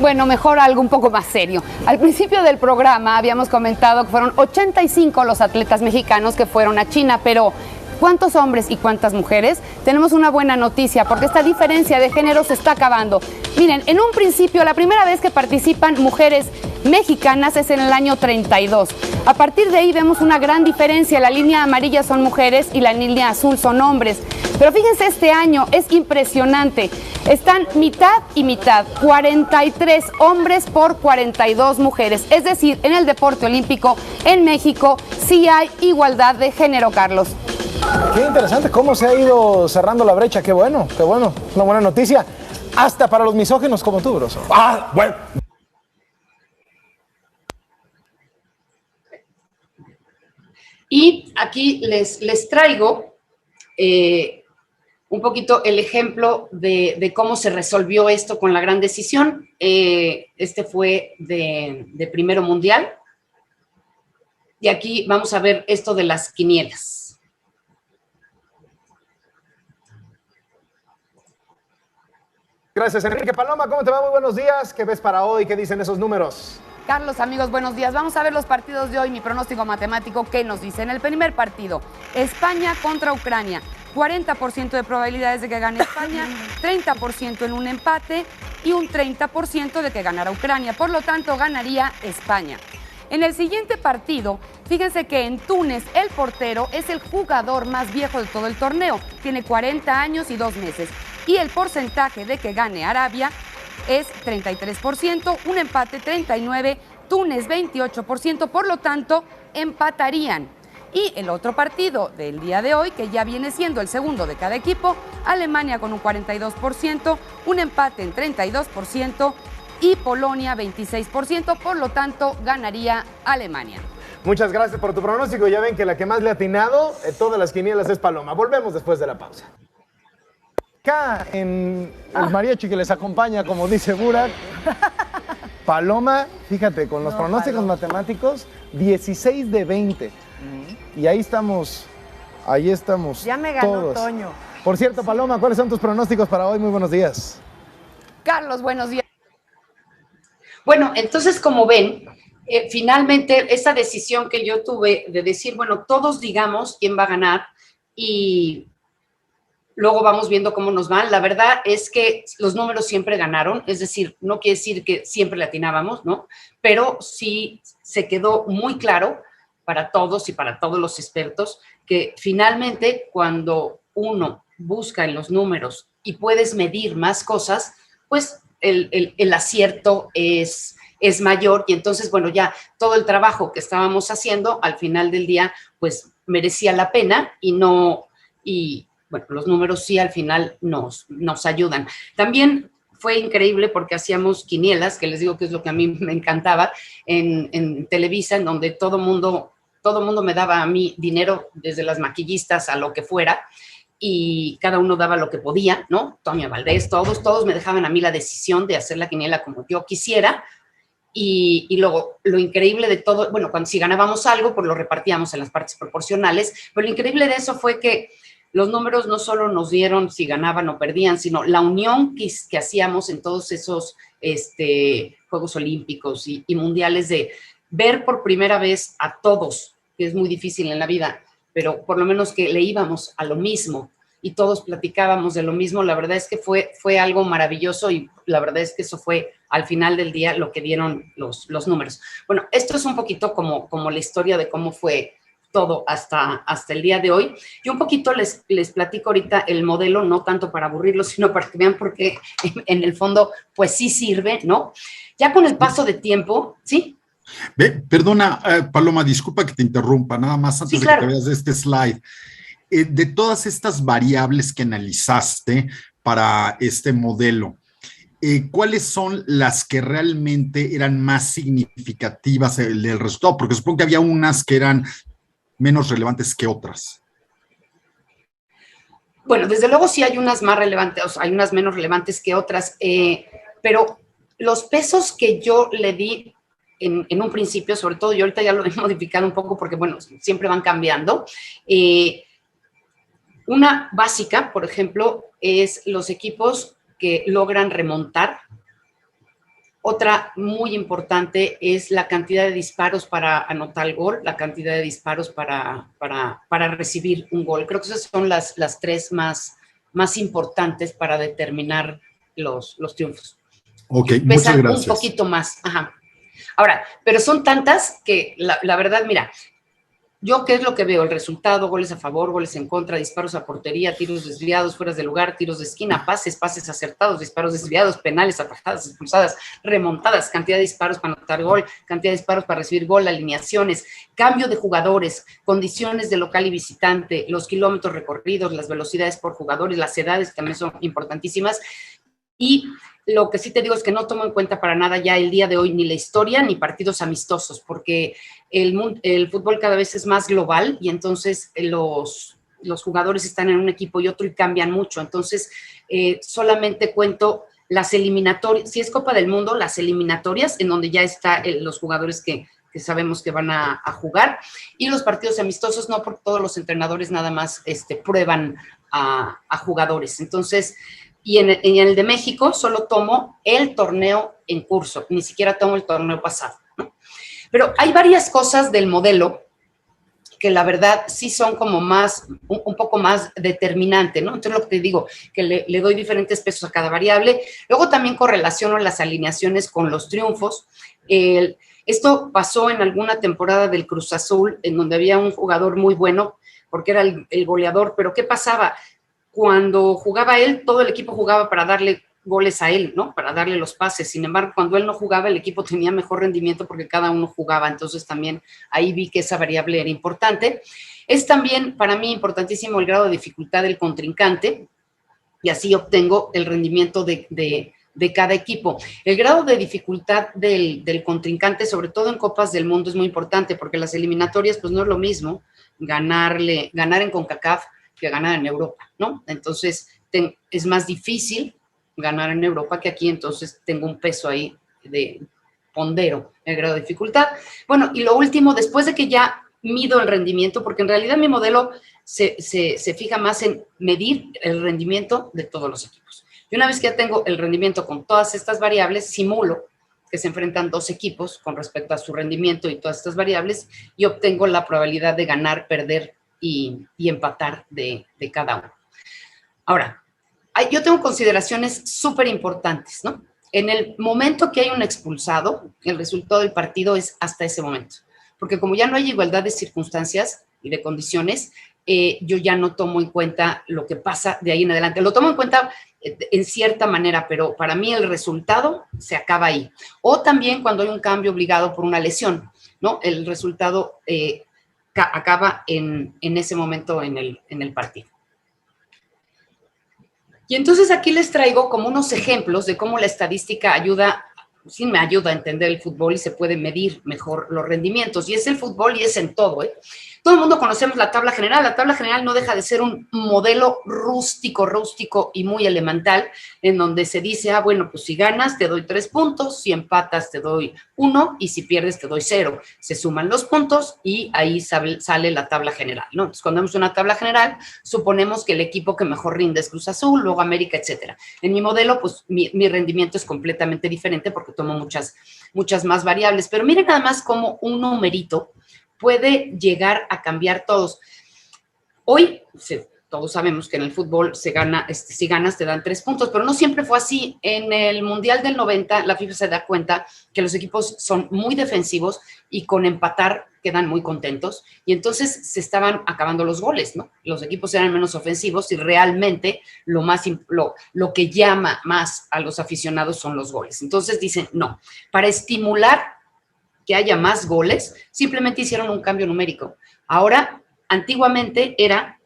Bueno, mejor algo un poco más serio. Al principio del programa habíamos comentado que fueron 85 los atletas mexicanos que fueron a China, pero ¿cuántos hombres y cuántas mujeres? Tenemos una buena noticia porque esta diferencia de género se está acabando. Miren, en un principio la primera vez que participan mujeres mexicanas es en el año 32. A partir de ahí vemos una gran diferencia. La línea amarilla son mujeres y la línea azul son hombres. Pero fíjense, este año es impresionante. Están mitad y mitad, 43 hombres por 42 mujeres. Es decir, en el deporte olímpico en México sí hay igualdad de género, Carlos. Qué interesante cómo se ha ido cerrando la brecha. Qué bueno, qué bueno. Una buena noticia. Hasta para los misóginos como tú, Broso. Ah, bueno. Y aquí les traigo un poquito el ejemplo de cómo se resolvió esto con la gran decisión. Este fue de primero mundial. Y aquí vamos a ver esto de las quinielas. Gracias, Enrique. Paloma, ¿cómo te va? Muy buenos días. ¿Qué ves para hoy? ¿Qué dicen esos números? Carlos, amigos, buenos días. Vamos a ver los partidos de hoy. Mi pronóstico matemático, ¿qué nos dice? En el primer partido, España contra Ucrania. 40% de probabilidades de que gane España, 30% en un empate y un 30% de que ganara Ucrania. Por lo tanto, ganaría España. En el siguiente partido, fíjense que en Túnez el portero es el jugador más viejo de todo el torneo. Tiene 40 años y 2 meses. Y el porcentaje de que gane Arabia es 33%, un empate 39%, Túnez 28%, por lo tanto empatarían. Y el otro partido del día de hoy, que ya viene siendo el segundo de cada equipo, Alemania con un 42%, un empate en 32% y Polonia 26%, por lo tanto ganaría Alemania. Muchas gracias por tu pronóstico. Ya ven que la que más le ha atinado en todas las quinielas es Paloma. Volvemos después de la pausa. Acá en el mariachi que les acompaña, como dice Burak, Paloma, fíjate, con los pronósticos matemáticos, 16 de 20. Y ahí estamos Ya me ganó todos. Toño. Por cierto, Paloma, ¿cuáles son tus pronósticos para hoy? Muy buenos días. Carlos, buenos días. Bueno, entonces, como ven, finalmente esa decisión que yo tuve de decir, bueno, todos digamos quién va a ganar y luego vamos viendo cómo nos van. La verdad es que los números siempre ganaron, es decir, no quiere decir que siempre le atinábamos, ¿no? Pero sí se quedó muy claro para todos y para todos los expertos que finalmente cuando uno busca en los números y puedes medir más cosas, pues el acierto es mayor y entonces, bueno, ya todo el trabajo que estábamos haciendo al final del día, pues merecía la pena y bueno, los números sí al final nos ayudan. También fue increíble porque hacíamos quinielas, que les digo que es lo que a mí me encantaba, en Televisa, en donde todo mundo me daba a mí dinero, desde las maquillistas a lo que fuera, y cada uno daba lo que podía, ¿no? Toña Valdés, todos me dejaban a mí la decisión de hacer la quiniela como yo quisiera, y luego lo increíble de todo, bueno, si ganábamos algo, pues lo repartíamos en las partes proporcionales, pero lo increíble de eso fue que los números no solo nos dieron si ganaban o perdían, sino la unión que hacíamos en todos esos Juegos Olímpicos y mundiales, de ver por primera vez a todos, que es muy difícil en la vida, pero por lo menos que le íbamos a lo mismo y todos platicábamos de lo mismo. La verdad es que fue algo maravilloso y la verdad es que eso fue al final del día lo que dieron los números. Bueno, esto es un poquito como la historia de cómo fue todo hasta el día de hoy. Yo un poquito les platico ahorita el modelo, no tanto para aburrirlos, sino para que vean por qué en el fondo pues sí sirve, ¿no? Ya con el paso de tiempo, ¿sí? Perdona, Paloma, disculpa que te interrumpa, nada más antes Sí, claro. de que veas este slide. De todas estas variables que analizaste para este modelo, ¿cuáles son las que realmente eran más significativas del resultado? Porque supongo que había unas que eran menos relevantes que otras. Bueno, desde luego sí hay unas más relevantes, o sea, hay unas menos relevantes que otras, pero los pesos que yo le di en un principio, sobre todo yo ahorita ya lo he modificado un poco porque, bueno, siempre van cambiando. Una básica, por ejemplo, es los equipos que logran remontar. Otra muy importante es la cantidad de disparos para anotar el gol, la cantidad de disparos para recibir un gol. Creo que esas son las tres más importantes para determinar los triunfos. Ok, muchas gracias. Un poquito más, ajá. Ahora, pero son tantas que la verdad, mira, yo qué es lo que veo, el resultado, goles a favor, goles en contra, disparos a portería, tiros desviados, fueras de lugar, tiros de esquina, pases acertados, disparos desviados, penales, atajadas, expulsadas, remontadas, cantidad de disparos para anotar gol, cantidad de disparos para recibir gol, alineaciones, cambio de jugadores, condiciones de local y visitante, los kilómetros recorridos, las velocidades por jugadores, las edades también son importantísimas. Y lo que sí te digo es que no tomo en cuenta para nada ya el día de hoy ni la historia ni partidos amistosos, porque el fútbol cada vez es más global y entonces los jugadores están en un equipo y otro y cambian mucho. Entonces, solamente cuento las eliminatorias, si es Copa del Mundo, las eliminatorias, en donde ya están los jugadores que sabemos que van a jugar, y los partidos amistosos no, porque todos los entrenadores nada más prueban a jugadores. Entonces, y en el de México solo tomo el torneo en curso, ni siquiera tomo el torneo pasado, ¿no? Pero hay varias cosas del modelo que la verdad sí son como un poco más determinante, ¿no? Entonces lo que te digo, que le doy diferentes pesos a cada variable. Luego también correlaciono las alineaciones con los triunfos. Esto pasó en alguna temporada del Cruz Azul, en donde había un jugador muy bueno, porque era el goleador, pero ¿qué pasaba? Cuando jugaba él, todo el equipo jugaba para darle goles a él, ¿no? Para darle los pases. Sin embargo, cuando él no jugaba, el equipo tenía mejor rendimiento porque cada uno jugaba. Entonces también ahí vi que esa variable era importante. Es también para mí importantísimo el grado de dificultad del contrincante y así obtengo el rendimiento de cada equipo. El grado de dificultad del contrincante, sobre todo en Copas del Mundo, es muy importante porque las eliminatorias, pues no es lo mismo ganar en CONCACAF que ganar en Europa, ¿no? Entonces, es más difícil ganar en Europa que aquí, entonces tengo un peso ahí de pondero el grado de dificultad. Bueno, y lo último, después de que ya mido el rendimiento, porque en realidad mi modelo se fija más en medir el rendimiento de todos los equipos. Y una vez que ya tengo el rendimiento con todas estas variables, simulo que se enfrentan dos equipos con respecto a su rendimiento y todas estas variables, y obtengo la probabilidad de ganar, perder y empatar de cada uno. Ahora, yo tengo consideraciones súper importantes, ¿no? En el momento que hay un expulsado, el resultado del partido es hasta ese momento. Porque como ya no hay igualdad de circunstancias y de condiciones, yo ya no tomo en cuenta lo que pasa de ahí en adelante. Lo tomo en cuenta en cierta manera, pero para mí el resultado se acaba ahí. O también cuando hay un cambio obligado por una lesión, ¿no? El resultado acaba en ese momento en el partido. Y entonces aquí les traigo como unos ejemplos de cómo la estadística sí me ayuda a entender el fútbol y se puede medir mejor los rendimientos. Y es el fútbol y es en todo, ¿eh? Todo el mundo conocemos la tabla general. La tabla general no deja de ser un modelo rústico y muy elemental, en donde se dice, bueno, pues si ganas te doy 3 puntos, si empatas te doy 1 y si pierdes te doy 0. Se suman los puntos y ahí sale la tabla general, ¿no? Entonces, cuando vemos una tabla general, suponemos que el equipo que mejor rinde es Cruz Azul, luego América, etcétera. En mi modelo, pues mi rendimiento es completamente diferente porque tomo muchas más variables. Pero miren nada más cómo un numerito puede llegar a cambiar todos. Hoy, todos sabemos que en el fútbol se gana, si ganas te dan 3 puntos, pero no siempre fue así. En el Mundial del 90, la FIFA se da cuenta que los equipos son muy defensivos y con empatar quedan muy contentos, y entonces se estaban acabando los goles, ¿no? Los equipos eran menos ofensivos y realmente lo que llama más a los aficionados son los goles. Entonces dicen, no, para estimular que haya más goles, simplemente hicieron un cambio numérico. Ahora, antiguamente eran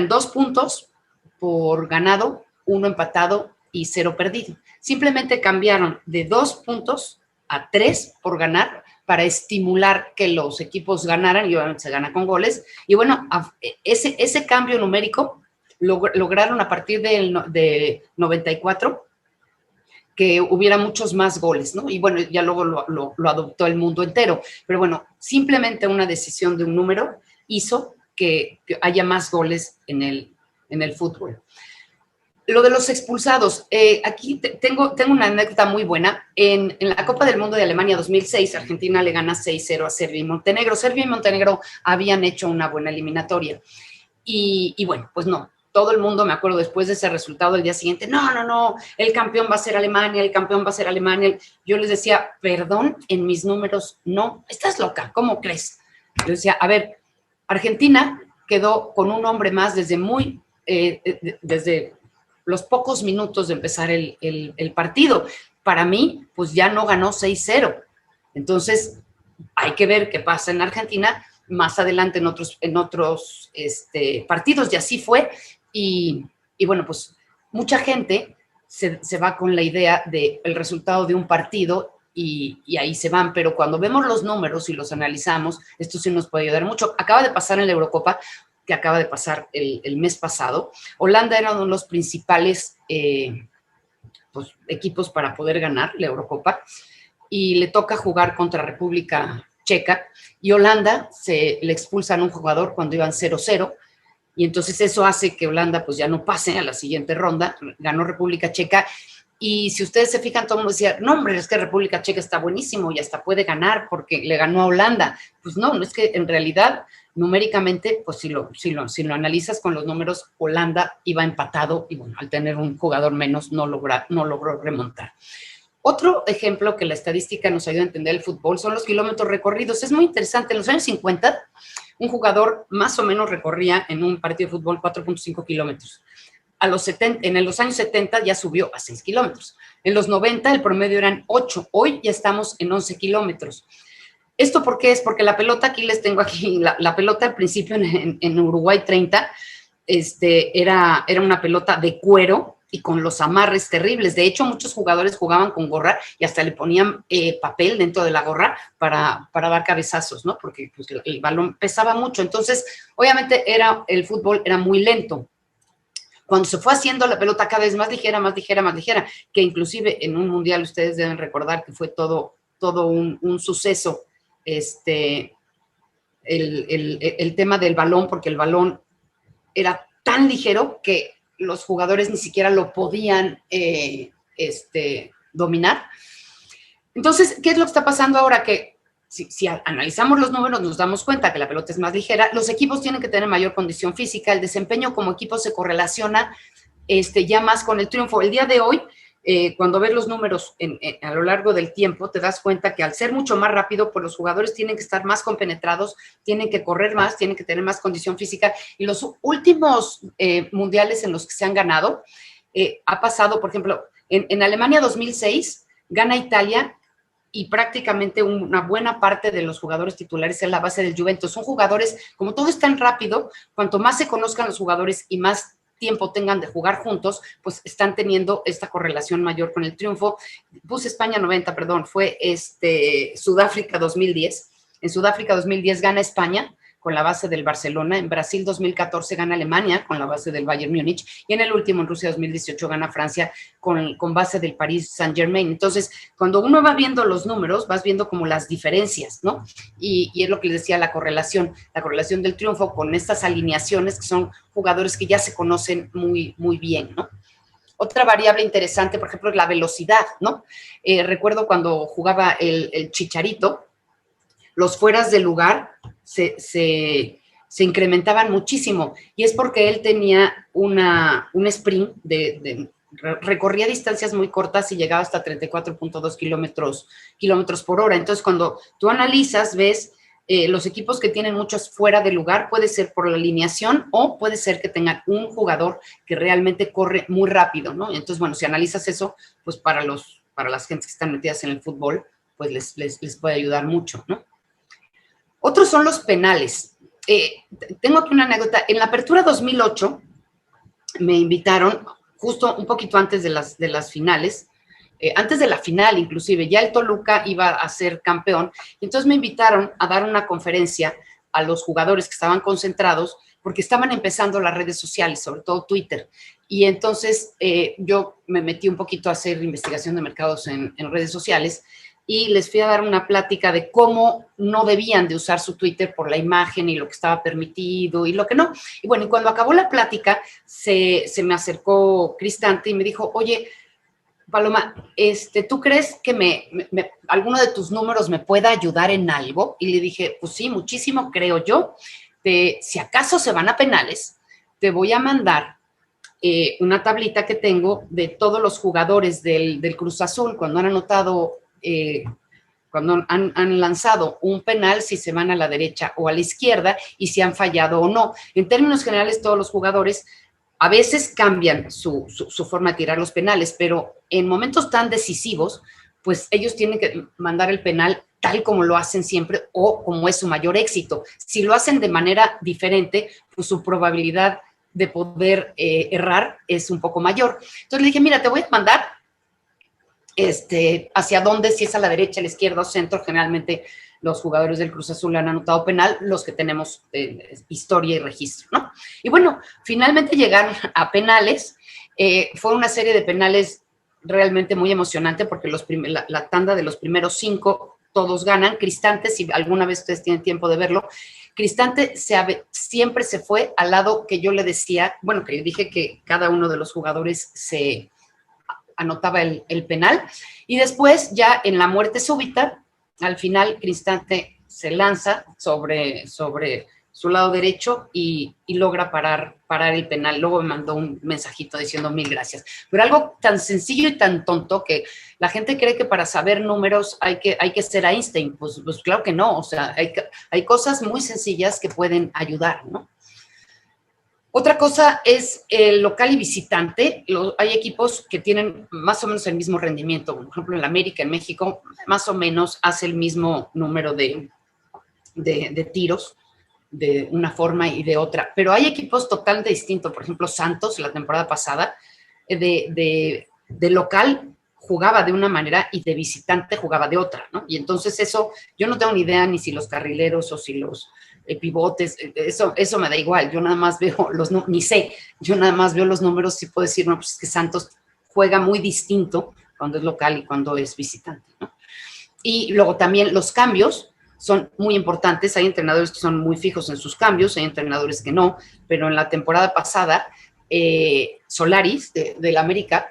2 puntos por ganado, 1 empatado y 0 perdido. Simplemente cambiaron de 2 puntos a 3 por ganar para estimular que los equipos ganaran, y obviamente se gana con goles. Y bueno, ese cambio numérico lograron a partir de 94 que hubiera muchos más goles, ¿no? Y bueno, ya luego lo adoptó el mundo entero. Pero bueno, simplemente una decisión de un número hizo que haya más goles en el fútbol. Lo de los expulsados, aquí tengo una anécdota muy buena. En la Copa del Mundo de Alemania 2006, Argentina le gana 6-0 a Serbia y Montenegro. Serbia y Montenegro habían hecho una buena eliminatoria. Y bueno, pues no. Todo el mundo, me acuerdo, después de ese resultado, el día siguiente, no, el campeón va a ser Alemania, el campeón va a ser Alemania. Yo les decía, perdón, en mis números, no, estás loca, ¿cómo crees? Yo decía, a ver, Argentina quedó con un hombre más desde los pocos minutos de empezar el partido. Para mí, pues ya no ganó 6-0. Entonces, hay que ver qué pasa en Argentina más adelante en otros partidos, y así fue. Y bueno, pues mucha gente se va con la idea del resultado de un partido y ahí se van, pero cuando vemos los números y los analizamos, esto sí nos puede ayudar mucho. Acaba de pasar en la Eurocopa, que acaba de pasar el mes pasado. Holanda era uno de los principales equipos para poder ganar la Eurocopa, y le toca jugar contra República Checa, y Holanda le expulsan a un jugador cuando iban 0-0, y entonces eso hace que Holanda pues ya no pase a la siguiente ronda. Ganó República Checa, y si ustedes se fijan, todo el mundo decía, no hombre, es que República Checa está buenísimo y hasta puede ganar porque le ganó a Holanda. Pues no es que en realidad numéricamente, pues si lo analizas con los números, Holanda iba empatado, y bueno, al tener un jugador menos no logró remontar. Otro ejemplo que la estadística nos ayuda a entender el fútbol son los kilómetros recorridos. Es muy interesante. En los años 50, un jugador más o menos recorría en un partido de fútbol 4.5 kilómetros. En los años 70 ya subió a 6 kilómetros. En los 90 el promedio eran 8. Hoy ya estamos en 11 kilómetros. ¿Esto por qué es? Porque la pelota, aquí les tengo la pelota al principio en Uruguay 30, era una pelota de cuero y con los amarres terribles. De hecho, muchos jugadores jugaban con gorra y hasta le ponían papel dentro de la gorra para dar cabezazos, ¿no? Porque pues, el balón pesaba mucho. Entonces, obviamente, el fútbol era muy lento. Cuando se fue haciendo la pelota cada vez más ligera, que inclusive en un mundial ustedes deben recordar que fue todo un suceso el tema del balón, porque el balón era tan ligero que los jugadores ni siquiera lo podían dominar. Entonces, ¿qué es lo que está pasando ahora? Que si analizamos los números, nos damos cuenta que la pelota es más ligera. Los equipos tienen que tener mayor condición física. El desempeño como equipo se correlaciona ya más con el triunfo. El día de hoy, cuando ves los números a lo largo del tiempo, te das cuenta que al ser mucho más rápido, pues los jugadores tienen que estar más compenetrados, tienen que correr más, tienen que tener más condición física. Y los últimos mundiales en los que se han ganado, ha pasado, por ejemplo, en Alemania 2006, gana Italia, y prácticamente una buena parte de los jugadores titulares es la base del Juventus. Son jugadores, como todo es tan rápido, cuanto más se conozcan los jugadores y más tiempo tengan de jugar juntos, pues están teniendo esta correlación mayor con el triunfo. Puse España 90, perdón, fue Sudáfrica 2010. En Sudáfrica 2010 gana España con la base del Barcelona. En Brasil 2014 gana Alemania con la base del Bayern Múnich. Y en el último, en Rusia 2018, gana Francia con base del Paris Saint-Germain. Entonces, cuando uno va viendo los números, vas viendo como las diferencias, ¿no? Y es lo que les decía, la correlación del triunfo con estas alineaciones que son jugadores que ya se conocen muy, muy bien, ¿no? Otra variable interesante, por ejemplo, es la velocidad, ¿no? Recuerdo cuando jugaba el Chicharito, los fueras de lugar se incrementaban muchísimo, y es porque él tenía un sprint recorría distancias muy cortas y llegaba hasta 34.2 kilómetros por hora. Entonces, cuando tú analizas, ves los equipos que tienen muchos fuera de lugar, puede ser por la alineación o puede ser que tengan un jugador que realmente corre muy rápido, ¿no? Entonces, bueno, si analizas eso, pues para las gentes que están metidas en el fútbol, pues les puede ayudar mucho, ¿no? Otros son los penales. Tengo aquí una anécdota. En la Apertura 2008 me invitaron, justo un poquito antes de las finales, antes de la final inclusive, ya el Toluca iba a ser campeón, y entonces me invitaron a dar una conferencia a los jugadores que estaban concentrados, porque estaban empezando las redes sociales, sobre todo Twitter. Y entonces yo me metí un poquito a hacer investigación de mercados en redes sociales, y les fui a dar una plática de cómo no debían de usar su Twitter por la imagen y lo que estaba permitido y lo que no. Y bueno, y cuando acabó la plática, se me acercó Cristante y me dijo, oye, Paloma, ¿tú crees que alguno de tus números me pueda ayudar en algo? Y le dije, pues sí, muchísimo, creo yo. Si acaso se van a penales, te voy a mandar una tablita que tengo de todos los jugadores del Cruz Azul cuando han anotado... cuando han lanzado un penal, si se van a la derecha o a la izquierda y si han fallado o no. En términos generales, todos los jugadores a veces cambian su forma de tirar los penales, pero en momentos tan decisivos, pues ellos tienen que mandar el penal tal como lo hacen siempre o como es su mayor éxito. Si lo hacen de manera diferente, pues su probabilidad de poder errar es un poco mayor. Entonces le dije, mira, te voy a mandar hacia dónde, si es a la derecha, a la izquierda o centro. Generalmente los jugadores del Cruz Azul han anotado penal, los que tenemos historia y registro, ¿no? Y bueno, finalmente llegaron a penales. Fue una serie de penales realmente muy emocionante porque la tanda de los primeros 5 todos ganan. Cristante, si alguna vez ustedes tienen tiempo de verlo, Cristante siempre se fue al lado que yo le decía, bueno, que yo dije que cada uno de los jugadores se anotaba el penal, y después ya en la muerte súbita, al final Cristante se lanza sobre su lado derecho y logra parar el penal. Luego me mandó un mensajito diciendo 1000 gracias. Pero algo tan sencillo y tan tonto que la gente cree que para saber números hay que ser Einstein. Pues claro que no, o sea, hay cosas muy sencillas que pueden ayudar, ¿no? Otra cosa es el local y visitante. Hay equipos que tienen más o menos el mismo rendimiento. Por ejemplo, en la América, en México, más o menos hace el mismo número de tiros de una forma y de otra. Pero hay equipos totalmente distintos. Por ejemplo, Santos, la temporada pasada, de local jugaba de una manera y de visitante jugaba de otra, ¿no? Y entonces eso, yo no tengo ni idea ni si los carrileros o si los pivotes, eso me da igual, yo nada más veo yo nada más veo los números y puedo decir, no, pues es que Santos juega muy distinto cuando es local y cuando es visitante, ¿no? Y luego también los cambios, son muy importantes. Hay entrenadores que son muy fijos en sus cambios, hay entrenadores que no, pero en la temporada pasada, Solaris, del América,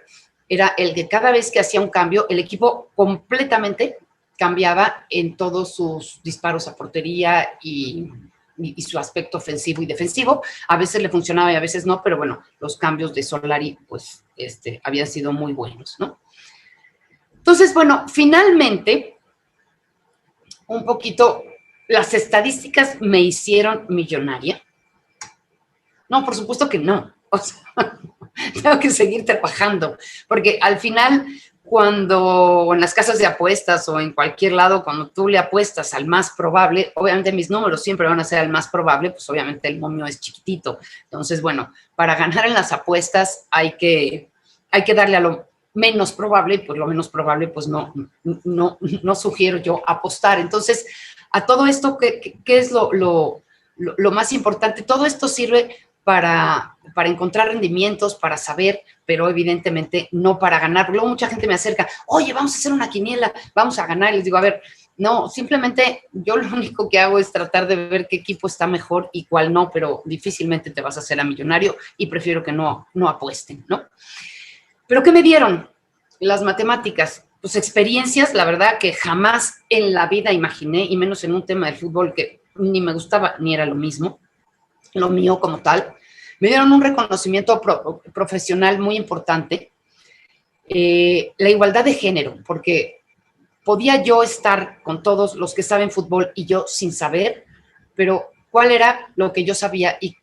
era el que cada vez que hacía un cambio, el equipo completamente cambiaba en todos sus disparos a portería y su aspecto ofensivo y defensivo. A veces le funcionaba y a veces no, pero bueno, los cambios de Solari, pues, habían sido muy buenos, ¿no? Entonces, bueno, finalmente, un poquito, las estadísticas me hicieron millonaria. No, por supuesto que no. O sea, tengo que seguir trabajando, porque al final, cuando en las casas de apuestas o en cualquier lado, cuando tú le apuestas al más probable, obviamente mis números siempre van a ser al más probable, pues obviamente el momio es chiquitito. Entonces, bueno, para ganar en las apuestas hay que darle a lo menos probable, pues lo menos probable, pues no sugiero yo apostar. Entonces, a todo esto, ¿qué es lo más importante? Todo esto sirve para encontrar rendimientos, para saber, pero evidentemente no para ganar. Luego mucha gente me acerca, oye, vamos a hacer una quiniela, vamos a ganar. Y les digo, a ver, no, simplemente yo lo único que hago es tratar de ver qué equipo está mejor y cuál no, pero difícilmente te vas a hacer a millonario y prefiero que no apuesten, ¿no? ¿Pero qué me dieron las matemáticas? Pues experiencias, la verdad que jamás en la vida imaginé, y menos en un tema del fútbol que ni me gustaba ni era lo mismo, lo mío como tal. Me dieron un reconocimiento profesional muy importante, la igualdad de género, porque podía yo estar con todos los que saben fútbol y yo sin saber, pero ¿cuál era lo que yo sabía y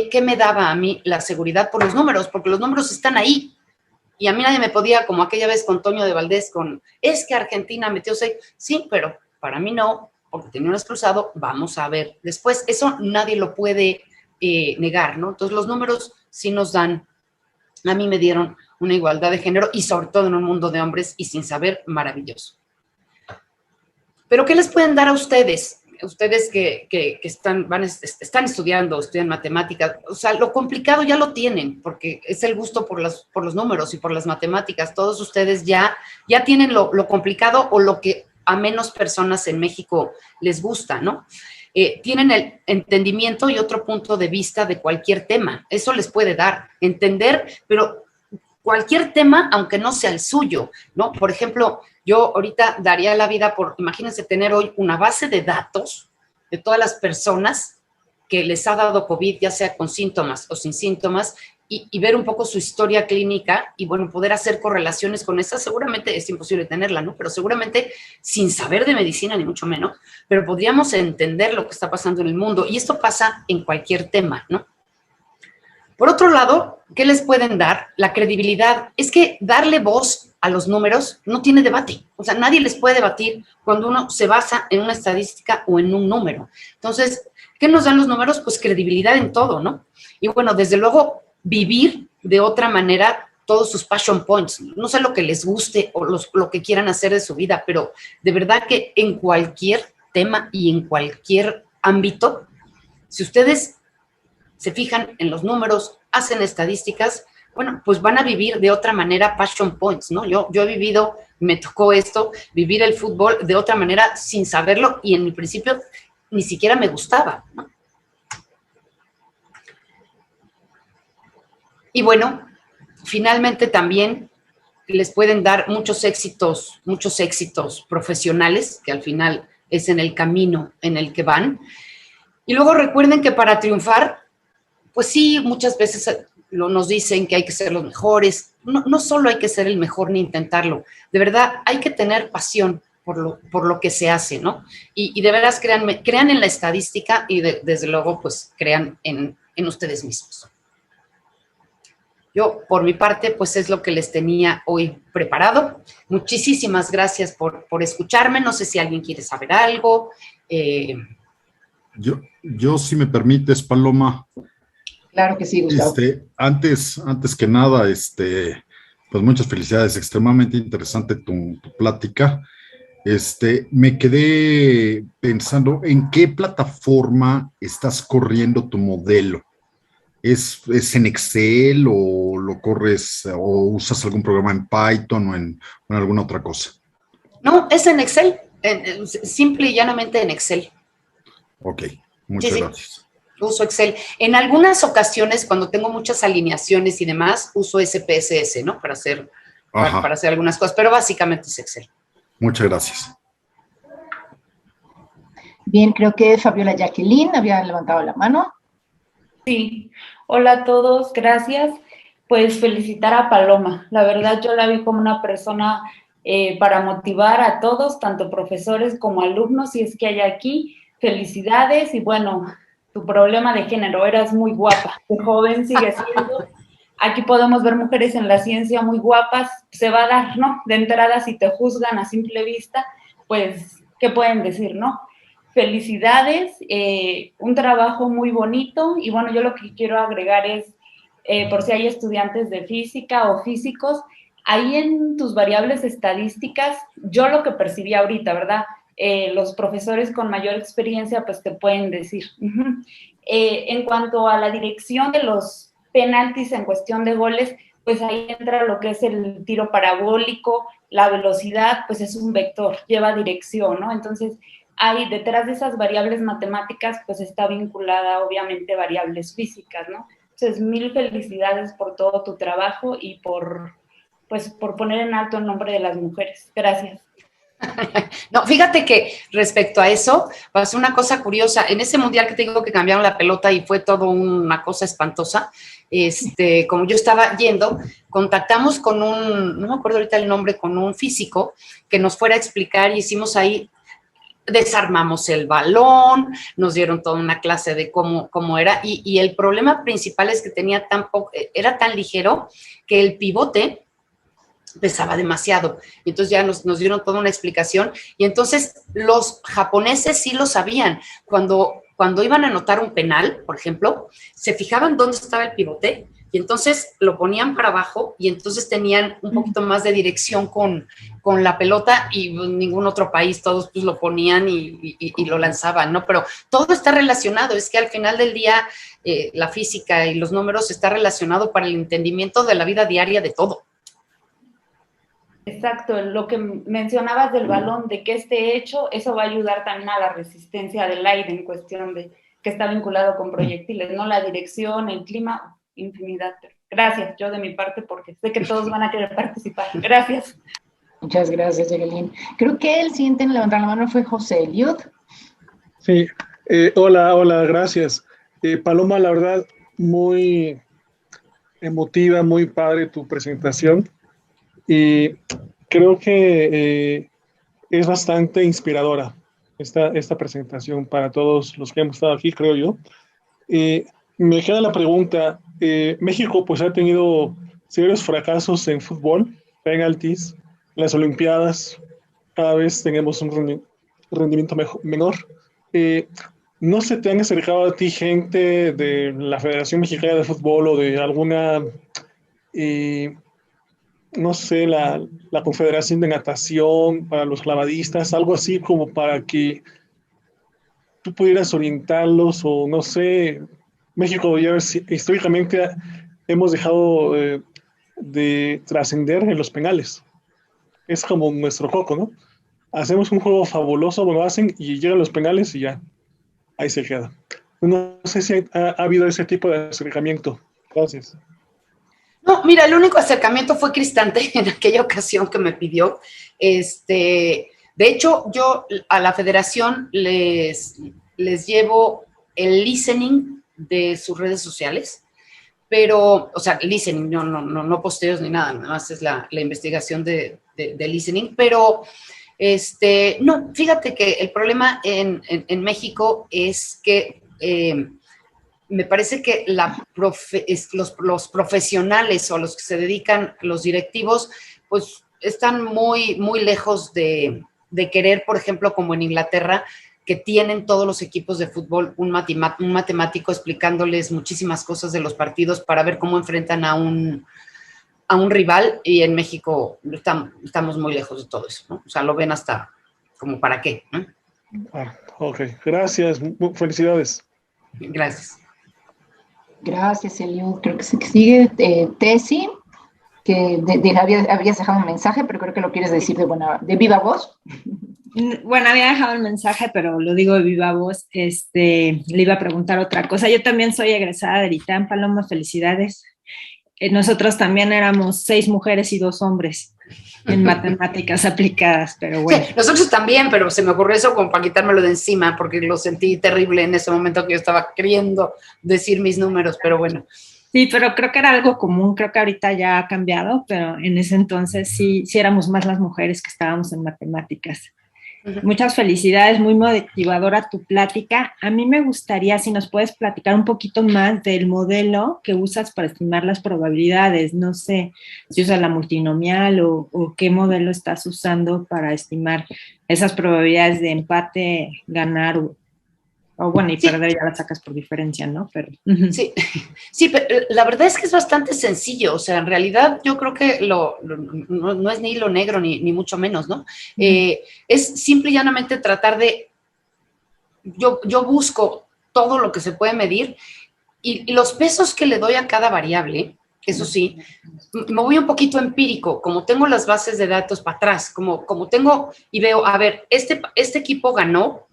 qué me daba a mí la seguridad? Por los números, porque los números están ahí. Y a mí nadie me podía, como aquella vez con Toño de Valdés, es que Argentina metió 6. Sí, pero para mí no, porque tenía un expulsado, vamos a ver después. Eso nadie lo puede negar, ¿no? Entonces los números sí nos dan, a mí me dieron una igualdad de género y sobre todo en un mundo de hombres y sin saber, maravilloso. Pero ¿qué les pueden dar a ustedes? Ustedes que están estudiando, estudian matemáticas, o sea, lo complicado ya lo tienen, porque es el gusto por los números y por las matemáticas. Todos ustedes ya tienen lo complicado o lo que a menos personas en México les gusta, ¿no? Tienen el entendimiento y otro punto de vista de cualquier tema. Eso les puede dar, entender, pero cualquier tema, aunque no sea el suyo, ¿no? Por ejemplo, yo ahorita daría la vida por, imagínense tener hoy una base de datos de todas las personas que les ha dado COVID, ya sea con síntomas o sin síntomas, y ver un poco su historia clínica y, bueno, poder hacer correlaciones con esa. Seguramente es imposible tenerla, ¿no? Pero seguramente sin saber de medicina, ni mucho menos, pero podríamos entender lo que está pasando en el mundo. Y esto pasa en cualquier tema, ¿no? Por otro lado, ¿qué les pueden dar? La credibilidad. Es que darle voz a los números no tiene debate. O sea, nadie les puede debatir cuando uno se basa en una estadística o en un número. Entonces, ¿qué nos dan los números? Pues credibilidad en todo, ¿no? Y bueno, desde luego, vivir de otra manera todos sus passion points. No sé lo que les guste o lo que quieran hacer de su vida, pero de verdad que en cualquier tema y en cualquier ámbito, si ustedes se fijan en los números, hacen estadísticas, bueno, pues van a vivir de otra manera passion points, ¿no? Yo he vivido, me tocó esto, vivir el fútbol de otra manera sin saberlo y en mi principio ni siquiera me gustaba, ¿no? Y bueno, finalmente también les pueden dar muchos éxitos profesionales, que al final es en el camino en el que van. Y luego recuerden que para triunfar, pues sí, muchas veces nos dicen que hay que ser los mejores. No solo hay que ser el mejor ni intentarlo. De verdad, hay que tener pasión por lo que se hace, ¿no? Y de veras, crean en la estadística y desde luego, pues, crean en ustedes mismos. Yo, por mi parte, pues es lo que les tenía hoy preparado. Muchísimas gracias por escucharme. No sé si alguien quiere saber algo. Yo, si me permites, Paloma. Claro que sí, Gustavo. Antes que nada, pues muchas felicidades. Extremadamente interesante tu plática. Me quedé pensando en qué plataforma estás corriendo tu modelo. ¿Es en Excel o lo corres o usas algún programa en Python o en alguna otra cosa? No, es en Excel. Simple y llanamente en Excel. Ok, muchas Sí. gracias. Uso Excel. En algunas ocasiones, cuando tengo muchas alineaciones y demás, uso SPSS, ¿no? Para hacer algunas cosas, pero básicamente es Excel. Muchas gracias. Bien, creo que Fabiola Jacqueline había levantado la mano. Sí, hola a todos, gracias. Pues felicitar a Paloma. La verdad yo la vi como una persona para motivar a todos, tanto profesores como alumnos, si es que hay aquí. Felicidades y bueno, tu problema de género, eras muy guapa, de joven sigue siendo. Aquí podemos ver mujeres en la ciencia muy guapas, se va a dar, ¿no? De entrada, si te juzgan a simple vista, pues, ¿qué pueden decir, no? Felicidades, un trabajo muy bonito y bueno, yo lo que quiero agregar es, por si hay estudiantes de física o físicos, ahí en tus variables estadísticas, yo lo que percibí ahorita, ¿verdad? Los profesores con mayor experiencia pues te pueden decir. En cuanto a la dirección de los penaltis en cuestión de goles, pues ahí entra lo que es el tiro parabólico, la velocidad, pues es un vector, lleva dirección, ¿no? Entonces, hay detrás de esas variables matemáticas, pues está vinculada obviamente variables físicas, ¿no? Entonces, mil felicidades por todo tu trabajo y por poner en alto el nombre de las mujeres. Gracias. No, fíjate que respecto a eso, pasó una cosa curiosa. En ese mundial que te digo que cambiaron la pelota y fue todo una cosa espantosa, como yo estaba yendo, contactamos con no me acuerdo ahorita el nombre, con un físico que nos fuera a explicar y hicimos ahí, desarmamos el balón, nos dieron toda una clase de cómo era y el problema principal es que era tan ligero que el pivote pesaba demasiado. Y entonces ya nos dieron toda una explicación y entonces los japoneses sí lo sabían. Cuando iban a anotar un penal, por ejemplo, se fijaban dónde estaba el pivote y entonces lo ponían para abajo y entonces tenían un poquito más de dirección con la pelota y ningún otro país, todos pues lo ponían y lo lanzaban, ¿no? Pero todo está relacionado, es que al final del día la física y los números está relacionado para el entendimiento de la vida diaria de todo. Exacto, lo que mencionabas del balón, de que esté hecho, eso va a ayudar también a la resistencia del aire en cuestión de que está vinculado con proyectiles, ¿no? La dirección, el clima, infinidad. Gracias, yo de mi parte, porque sé que todos van a querer participar. Gracias. Muchas gracias, Jacqueline. Creo que el siguiente en levantar la mano fue José Eliud. Sí, hola, gracias. Paloma, la verdad, muy emotiva, muy padre tu presentación. Y creo que es bastante inspiradora esta presentación para todos los que hemos estado aquí, creo yo. Me queda la pregunta, México pues ha tenido serios fracasos en fútbol, penaltis, las Olimpiadas, cada vez tenemos un rendimiento menor. ¿No se te han acercado a ti gente de la Federación Mexicana de Fútbol o de alguna... no sé, la Confederación de Natación para los clavadistas, algo así como para que tú pudieras orientarlos o no sé, México ya históricamente hemos dejado de trascender en los penales. Es como nuestro coco, ¿no? Hacemos un juego fabuloso, lo hacen y llegan los penales y ya, ahí se queda. No sé si ha habido ese tipo de acercamiento. Gracias. No, mira, el único acercamiento fue Cristante en aquella ocasión que me pidió. De hecho, yo a la federación les llevo el listening de sus redes sociales, pero, o sea, listening, no posteos ni nada, nada más es la investigación de listening, pero, no, fíjate que el problema en México es que me parece que los profesionales o los que se dedican, los directivos, pues están muy, muy lejos de querer, por ejemplo, como en Inglaterra, que tienen todos los equipos de fútbol un matemático explicándoles muchísimas cosas de los partidos para ver cómo enfrentan a un rival, y en México estamos muy lejos de todo eso, ¿no? O sea, lo ven hasta como para qué, ¿no? Ok, gracias, felicidades. Gracias. Gracias, Eliud. Creo que sigue Tessy, que habías dejado un mensaje, pero creo que lo quieres decir de viva voz. Bueno, había dejado el mensaje, pero lo digo de viva voz. Le iba a preguntar otra cosa. Yo también soy egresada del ITAM, Paloma, felicidades. Nosotros también éramos 6 mujeres y 2 hombres en matemáticas aplicadas, pero bueno. Sí, nosotros también, pero se me ocurrió eso como para quitármelo de encima, porque lo sentí terrible en ese momento que yo estaba queriendo decir mis números, pero bueno. Sí, pero creo que era algo común, creo que ahorita ya ha cambiado, pero en ese entonces sí éramos más las mujeres que estábamos en matemáticas. Muchas felicidades, muy motivadora tu plática. A mí me gustaría si nos puedes platicar un poquito más del modelo que usas para estimar las probabilidades. No sé si usas la multinomial o qué modelo estás usando para estimar esas probabilidades de empate, ganar o bueno, y perder ya las sacas por diferencia, ¿no? Pero, sí, pero la verdad es que es bastante sencillo, o sea, en realidad yo creo que no es ni lo negro ni mucho menos, ¿no? Es simple y llanamente tratar de, yo busco todo lo que se puede medir y los pesos que le doy a cada variable, eso sí, me voy un poquito empírico, como tengo las bases de datos para atrás, como tengo y veo, a ver, este equipo ganó,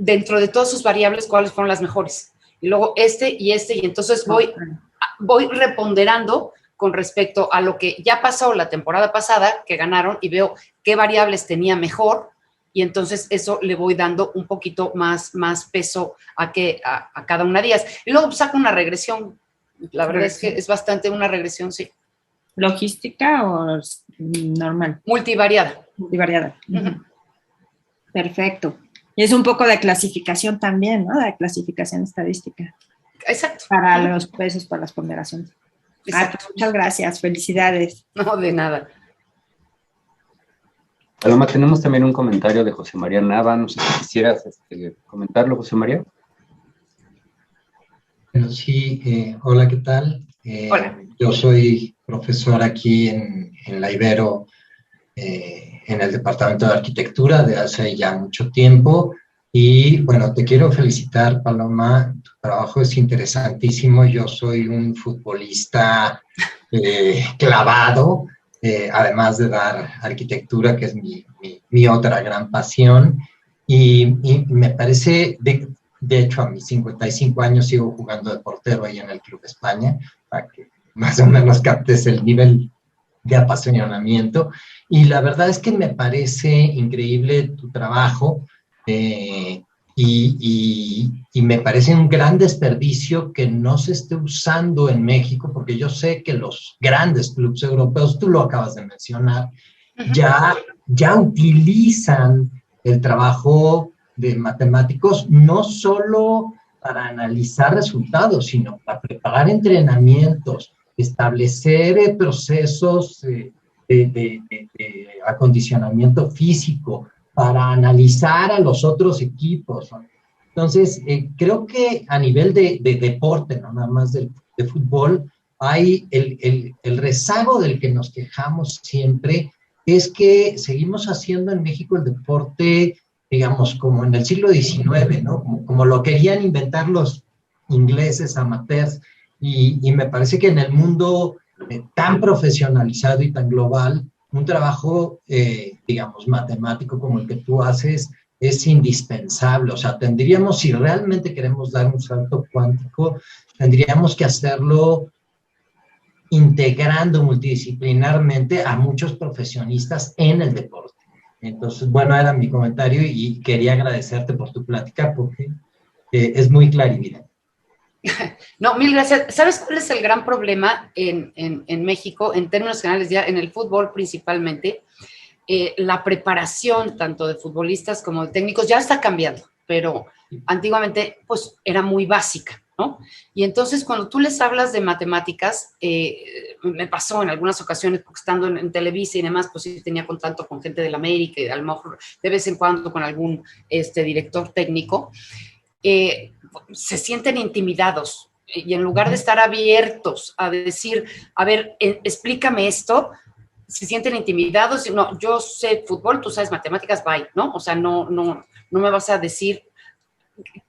dentro de todas sus variables, cuáles fueron las mejores. Y luego y entonces voy reponderando con respecto a lo que ya pasó la temporada pasada, que ganaron, y veo qué variables tenía mejor, y entonces eso le voy dando un poquito más peso a cada una de ellas. Y luego saco una regresión. La verdad es que es bastante una regresión, sí. ¿Logística o normal? Multivariada. Multivariada. Perfecto. Y es un poco de clasificación también, ¿no? De clasificación estadística. Exacto. Para los pesos, para las ponderaciones. Pues muchas gracias, felicidades. No, de nada. Paloma, tenemos también un comentario de José María Nava. No sé si quisieras comentarlo, José María. Bueno, sí, hola, ¿qué tal? Hola. Yo soy profesor aquí en la Ibero, en el Departamento de Arquitectura de hace ya mucho tiempo. Y bueno, te quiero felicitar, Paloma, tu trabajo es interesantísimo. Yo soy un futbolista clavado, además de dar arquitectura, que es mi otra gran pasión. Y me parece, de hecho, a mis 55 años sigo jugando de portero ahí en el Club España, para que más o menos captes el nivel de apasionamiento. Y la verdad es que me parece increíble tu trabajo y me parece un gran desperdicio que no se esté usando en México, porque yo sé que los grandes clubes europeos, tú lo acabas de mencionar, ya utilizan el trabajo de matemáticos no solo para analizar resultados, sino para preparar entrenamientos, establecer procesos de acondicionamiento físico, para analizar a los otros equipos. Entonces, creo que a nivel de deporte, no nada más de fútbol, hay el rezago del que nos quejamos siempre, es que seguimos haciendo en México el deporte, digamos, como en el siglo XIX, ¿no? Como lo querían inventar los ingleses amateurs, y me parece que en el mundo tan profesionalizado y tan global, un trabajo, digamos, matemático como el que tú haces es indispensable. O sea, si realmente queremos dar un salto cuántico, tendríamos que hacerlo integrando multidisciplinarmente a muchos profesionistas en el deporte. Entonces, bueno, era mi comentario y quería agradecerte por tu plática porque es muy clarividente. No, mil gracias. ¿Sabes cuál es el gran problema en México, en términos generales, ya en el fútbol principalmente? La preparación tanto de futbolistas como de técnicos ya está cambiando, pero antiguamente pues era muy básica, ¿no? Y entonces cuando tú les hablas de matemáticas, me pasó en algunas ocasiones, porque estando en Televisa y demás, pues sí tenía contacto con gente del América y a lo mejor de vez en cuando con algún director técnico, se sienten intimidados y en lugar de estar abiertos a decir, a ver, explícame esto, se sienten intimidados y no, yo sé fútbol, tú sabes matemáticas, bye, ¿no? O sea, no me vas a decir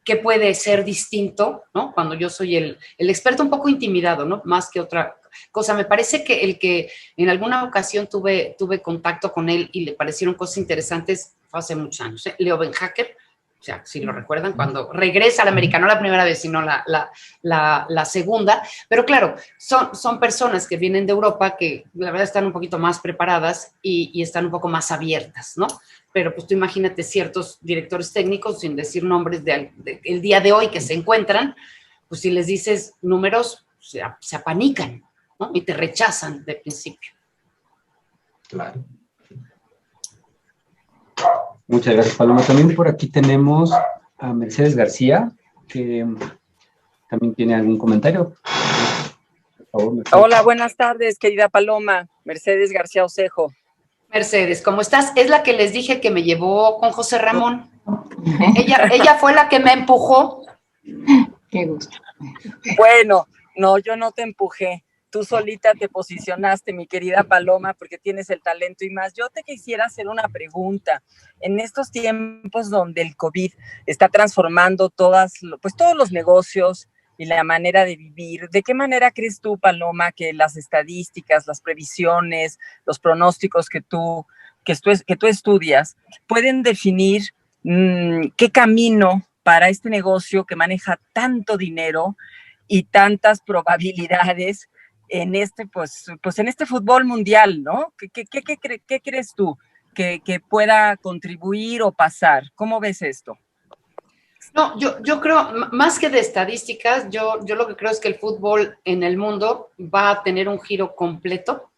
qué puede ser distinto, ¿no? Cuando yo soy el experto un poco intimidado, ¿no? Más que otra cosa. Me parece que el que en alguna ocasión tuve contacto con él y le parecieron cosas interesantes fue hace muchos años, Leo Benhacker, o sea, si lo recuerdan, cuando regresa al americano la primera vez, sino la segunda. Pero claro, son personas que vienen de Europa que la verdad están un poquito más preparadas y están un poco más abiertas, ¿no? Pero pues tú imagínate ciertos directores técnicos, sin decir nombres el día de hoy que se encuentran, pues si les dices números, se apanican, ¿no? Y te rechazan de principio. Claro. Muchas gracias, Paloma. También por aquí tenemos a Mercedes García, que también tiene algún comentario. Por favor, Mercedes. Hola, buenas tardes, querida Paloma. Mercedes García Osejo. Mercedes, ¿cómo estás? Es la que les dije que me llevó con José Ramón. Ella fue la que me empujó. Qué gusto. Bueno, no, yo no te empujé. Tú solita te posicionaste, mi querida Paloma, porque tienes el talento y más. Yo te quisiera hacer una pregunta. En estos tiempos donde el COVID está transformando todos los negocios y la manera de vivir, ¿de qué manera crees tú, Paloma, que las estadísticas, las previsiones, los pronósticos que tú estudias pueden definir qué camino para este negocio que maneja tanto dinero y tantas probabilidades en este fútbol mundial, ¿no? ¿Qué crees tú que pueda contribuir o pasar? ¿Cómo ves esto? No, yo creo, más que de estadísticas, yo lo que creo es que el fútbol en el mundo va a tener un giro completo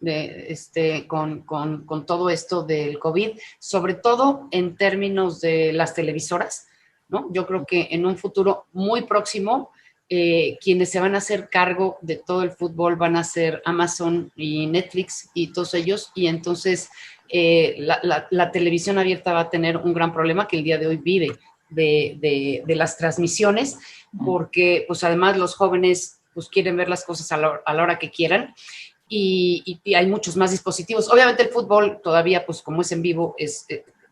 con todo esto del COVID, sobre todo en términos de las televisoras, ¿no? Yo creo que en un futuro muy próximo, quienes se van a hacer cargo de todo el fútbol van a ser Amazon y Netflix y todos ellos, y entonces la televisión abierta va a tener un gran problema que el día de hoy vive de las transmisiones, porque pues además los jóvenes pues quieren ver las cosas a la hora que quieran y hay muchos más dispositivos. Obviamente el fútbol todavía pues como es en vivo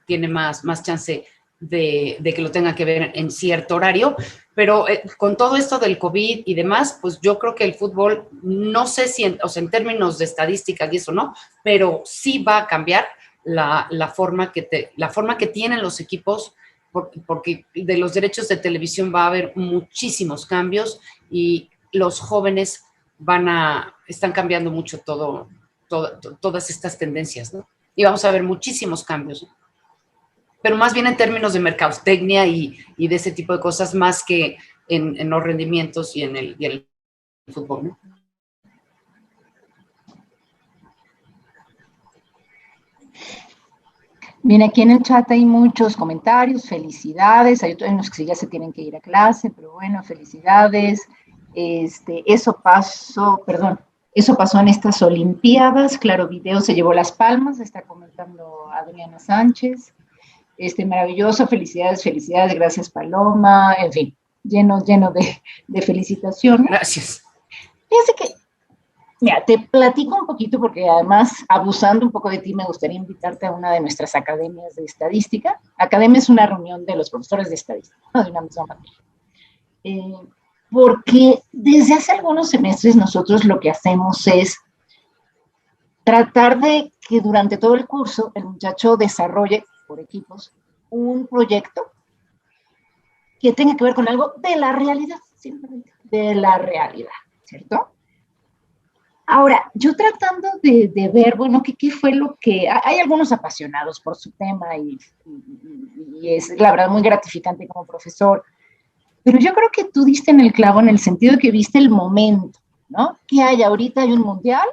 tiene más chance de que lo tengan que ver en cierto horario, pero con todo esto del COVID y demás, pues yo creo que el fútbol, no sé si en términos de estadísticas y eso no, pero sí va a cambiar la forma que tienen los equipos, porque de los derechos de televisión va a haber muchísimos cambios y los jóvenes están cambiando mucho todas estas tendencias, ¿no? Y vamos a ver muchísimos cambios, ¿no? Pero más bien en términos de mercadotecnia y de ese tipo de cosas, más que en los rendimientos y en el fútbol, ¿no? Bien, aquí en el chat hay muchos comentarios, felicidades, hay unos que ya se tienen que ir a clase, pero bueno, felicidades. Eso pasó en estas Olimpiadas, Claro Video se llevó las palmas, está comentando Adriana Sánchez. Maravilloso, felicidades, gracias Paloma, en fin, lleno de felicitaciones. Gracias. Fíjense que, mira, te platico un poquito porque además, abusando un poco de ti, me gustaría invitarte a una de nuestras academias de estadística. Academia es una reunión de los profesores de estadística, ¿no? De una misma materia. Porque desde hace algunos semestres nosotros lo que hacemos es tratar de que durante todo el curso el muchacho desarrolle por equipos un proyecto que tenga que ver con algo de la realidad, simplemente de la realidad, ¿cierto? Ahora, yo tratando de ver, bueno, ¿qué fue lo que...? Hay algunos apasionados por su tema y es, la verdad, muy gratificante como profesor, pero yo creo que tú diste en el clavo en el sentido de que viste el momento, ¿no? ¿Qué hay ahorita? ¿Hay un mundial?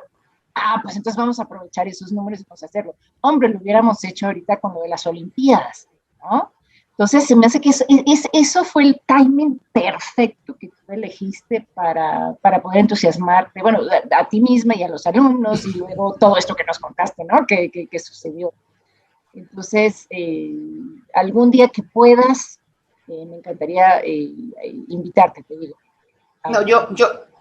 Pues entonces vamos a aprovechar esos números y vamos a hacerlo. Hombre, lo hubiéramos hecho ahorita con lo de las Olimpiadas, ¿no? Entonces se me hace que eso fue el timing perfecto que tú elegiste para poder entusiasmarte, bueno, a ti misma y a los alumnos, y luego todo esto que nos contaste, ¿no? Que sucedió. Entonces, algún día que puedas, me encantaría invitarte, te digo. No,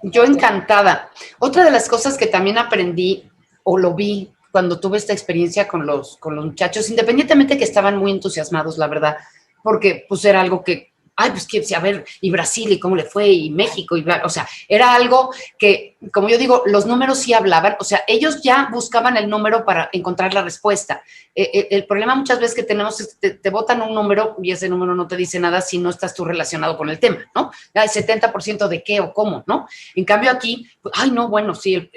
yo encantada. Otra de las cosas que también aprendí o lo vi cuando tuve esta experiencia con los muchachos, independientemente que estaban muy entusiasmados, la verdad, porque pues era algo que ay, pues que, a ver, y Brasil, y cómo le fue, y México, y bla, o sea, era algo que, como yo digo, los números sí hablaban, o sea, ellos ya buscaban el número para encontrar la respuesta. El problema muchas veces que tenemos es que te botan un número y ese número no te dice nada si no estás tú relacionado con el tema, ¿no? Ya el 70% de qué o cómo, ¿no? En cambio aquí, pues, ay, no, bueno, sí,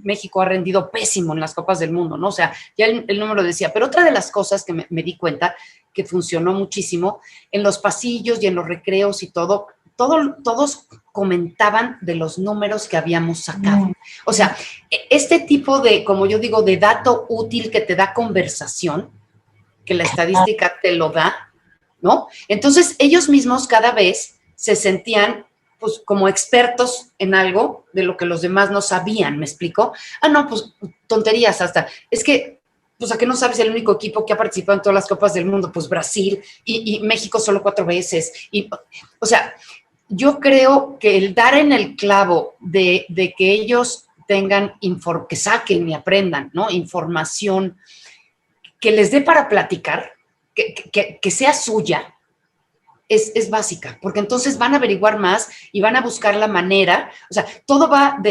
México ha rendido pésimo en las Copas del Mundo, ¿no? O sea, ya el número decía, pero otra de las cosas que me di cuenta que funcionó muchísimo, en los pasillos y en los recreos y todos comentaban de los números que habíamos sacado. O sea, este tipo de, como yo digo, de dato útil que te da conversación, que la estadística te lo da, ¿no? Entonces, ellos mismos cada vez se sentían, pues, como expertos en algo de lo que los demás no sabían, ¿me explico? Ah, no, pues, tonterías hasta. Es que, pues, ¿a qué no sabes el único equipo que ha participado en todas las Copas del Mundo? Pues Brasil y México solo 4 veces. Y, o sea, yo creo que el dar en el clavo de que ellos tengan, que saquen y aprendan, ¿no? Información que les dé para platicar, que sea suya, es básica, porque entonces van a averiguar más y van a buscar la manera, o sea, todo va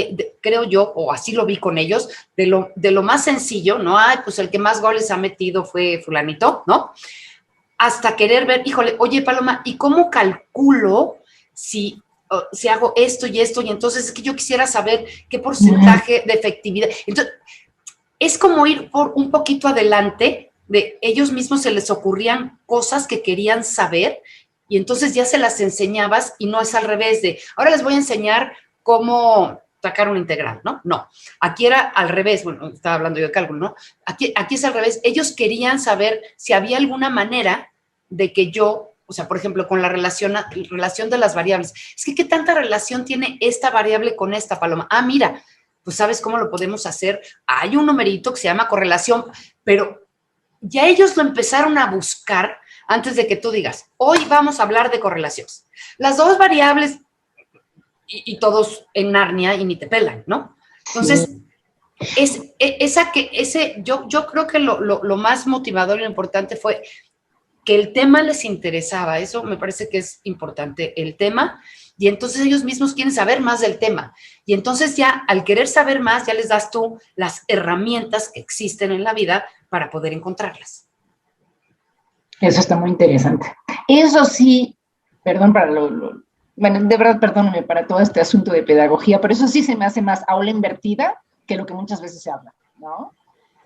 creo yo, o así lo vi con ellos, de lo más sencillo, ¿no? Ay, pues el que más goles ha metido fue fulanito, ¿no? Hasta querer ver, híjole, oye, Paloma, ¿y cómo calculo si hago esto y esto? Y entonces es que yo quisiera saber qué porcentaje de efectividad. Entonces, es como ir por un poquito adelante, de ellos mismos se les ocurrían cosas que querían saber y entonces ya se las enseñabas y no es al revés de, ahora les voy a enseñar cómo sacar una integral, ¿no? No, aquí era al revés, bueno, estaba hablando yo de cálculo, ¿no? Aquí es al revés, ellos querían saber si había alguna manera de que yo, o sea, por ejemplo, con la relación de las variables, es que ¿qué tanta relación tiene esta variable con esta, Paloma? Ah, mira, pues ¿sabes cómo lo podemos hacer? Hay un numerito que se llama correlación, pero ya ellos lo empezaron a buscar antes de que tú digas, hoy vamos a hablar de correlaciones. Las dos variables y todos en Narnia y ni te pelan, ¿no? Entonces, yo creo que lo más motivador y lo importante fue que el tema les interesaba. Eso me parece que es importante, el tema. Y entonces ellos mismos quieren saber más del tema. Y entonces ya al querer saber más, ya les das tú las herramientas que existen en la vida para poder encontrarlas. Eso está muy interesante. Eso sí, perdón para bueno, de verdad, perdóname para todo este asunto de pedagogía, pero eso sí se me hace más aula invertida que lo que muchas veces se habla, ¿no?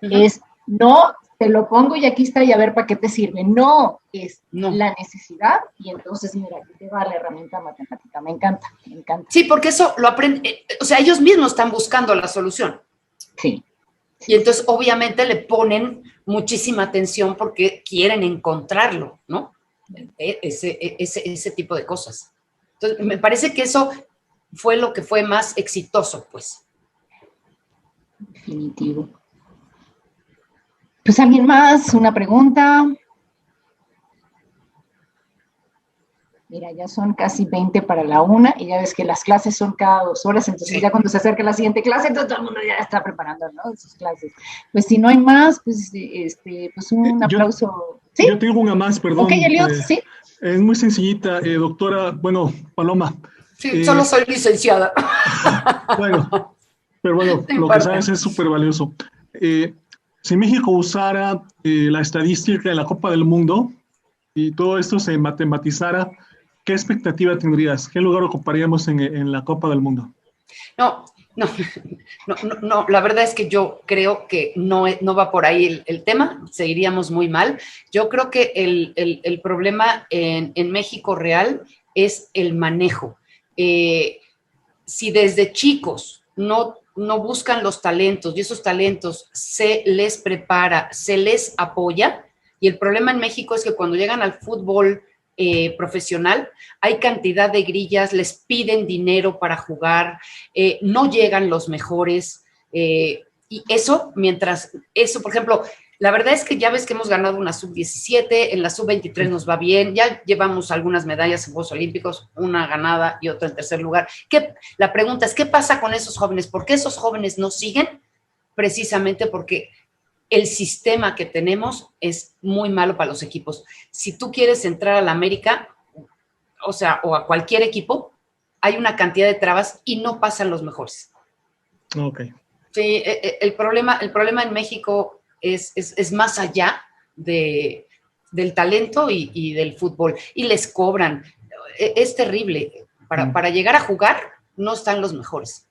Es, no, te lo pongo y aquí está y a ver para qué te sirve. No, es la necesidad y entonces, mira, aquí te va la herramienta matemática. Me encanta, me encanta. Sí, porque eso lo aprenden, o sea, ellos mismos están buscando la solución. Sí. Y entonces, obviamente, le ponen muchísima atención porque quieren encontrarlo, ¿no? Ese tipo de cosas. Entonces, me parece que eso fue lo que fue más exitoso, pues. Definitivo. Pues, ¿alguien más? ¿Una pregunta? Mira, ya son casi 20 para la 1 y ya ves que las clases son cada 2 horas, entonces ya cuando se acerca la siguiente clase, entonces todo el mundo ya está preparando, ¿no? Sus clases. Pues si no hay más, pues, pues un aplauso. ¿Sí? Yo tengo una más, perdón. Ok, Eliot, sí. Es muy sencillita, doctora, bueno, Paloma. Sí, solo soy licenciada. Bueno, pero bueno, lo que sabes es súper valioso. Si México usara la estadística de la Copa del Mundo y todo esto se matematizara, ¿qué expectativa tendrías? ¿Qué lugar ocuparíamos en la Copa del Mundo? No, la verdad es que yo creo que no va por ahí el tema, seguiríamos muy mal. Yo creo que el problema en México real es el manejo. Si desde chicos no buscan los talentos y esos talentos se les prepara, se les apoya, y el problema en México es que cuando llegan al fútbol profesional, hay cantidad de grillas, les piden dinero para jugar, no llegan los mejores, y eso, por ejemplo, la verdad es que ya ves que hemos ganado una sub-17, en la sub-23 nos va bien, ya llevamos algunas medallas en Juegos Olímpicos, una ganada y otra en tercer lugar. La pregunta es, ¿qué pasa con esos jóvenes? ¿Por qué esos jóvenes no siguen? Precisamente porque el sistema que tenemos es muy malo para los equipos. Si tú quieres entrar a la América, o sea, o a cualquier equipo, hay una cantidad de trabas y no pasan los mejores. Ok. Sí, el problema en México es más allá del talento y del fútbol. Y les cobran. Es terrible. Para llegar a jugar, no están los mejores.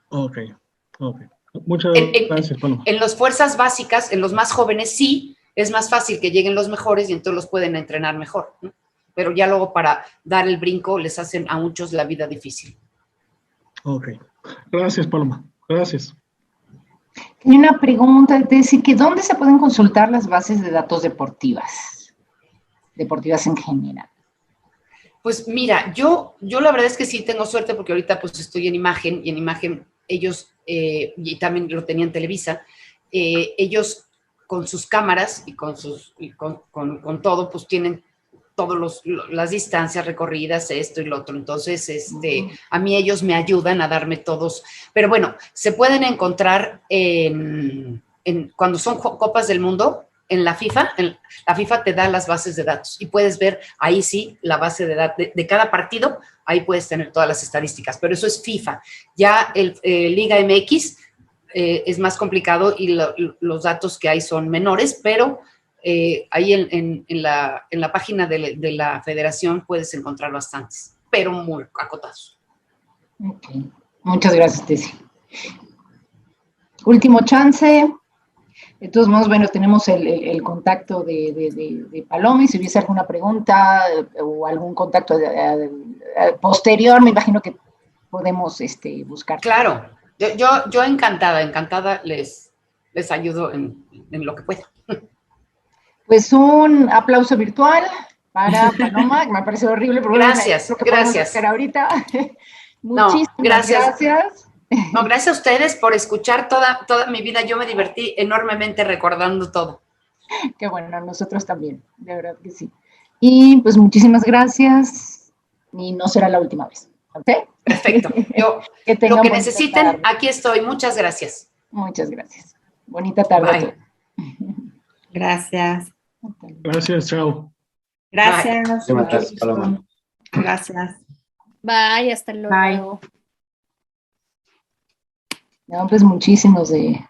Ok. Muchas gracias, Paloma. En las fuerzas básicas, en los más jóvenes, sí, es más fácil que lleguen los mejores y entonces los pueden entrenar mejor, ¿no? Pero ya luego para dar el brinco les hacen a muchos la vida difícil. Ok. Gracias, Paloma. Gracias. Tenía una pregunta, Tessy, que ¿dónde se pueden consultar las bases de datos deportivas? Deportivas en general. Pues mira, yo la verdad es que sí tengo suerte porque ahorita pues estoy en Imagen y en Imagen ellos, y también lo tenían Televisa, ellos con sus cámaras y con todo, pues tienen todas las distancias recorridas, esto y lo otro. Entonces, a mí ellos me ayudan a darme todos. Pero bueno, se pueden encontrar cuando son Copas del Mundo, en la FIFA. La FIFA te da las bases de datos y puedes ver ahí sí la base de datos de cada partido. Ahí puedes tener todas las estadísticas, pero eso es FIFA. Ya Liga MX es más complicado y los datos que hay son menores, pero ahí en la página de la federación puedes encontrar bastantes, pero muy acotados. Okay. Muchas gracias, Tessy. Último chance. De todos modos, bueno, tenemos el contacto de Paloma y si hubiese alguna pregunta o algún contacto posterior, me imagino que podemos buscar. Claro, yo encantada les ayudo en lo que pueda. Pues un aplauso virtual para Paloma, me parece horrible, pero gracias, lo que gracias. Hacer ahorita. Muchísimas gracias. No, gracias a ustedes por escuchar toda mi vida. Yo me divertí enormemente recordando todo. Qué bueno, nosotros también, de verdad que sí. Y pues muchísimas gracias y no será la última vez. ¿Ok? Perfecto. Yo, lo que necesiten, aquí estoy. Muchas gracias. Muchas gracias. Bonita tarde. Gracias. Gracias, chao. Gracias. Paloma. Gracias. Bye, hasta luego. Bye. No, pues muchísimos de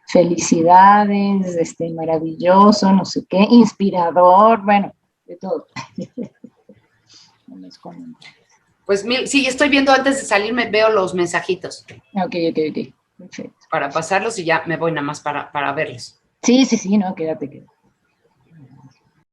felicidades, maravilloso, no sé qué, inspirador, bueno, de todo. Pues sí, estoy viendo antes de salirme, veo los mensajitos. Ok. Perfecto. Para pasarlos y ya me voy nada más para verlos. Sí, no, quédate.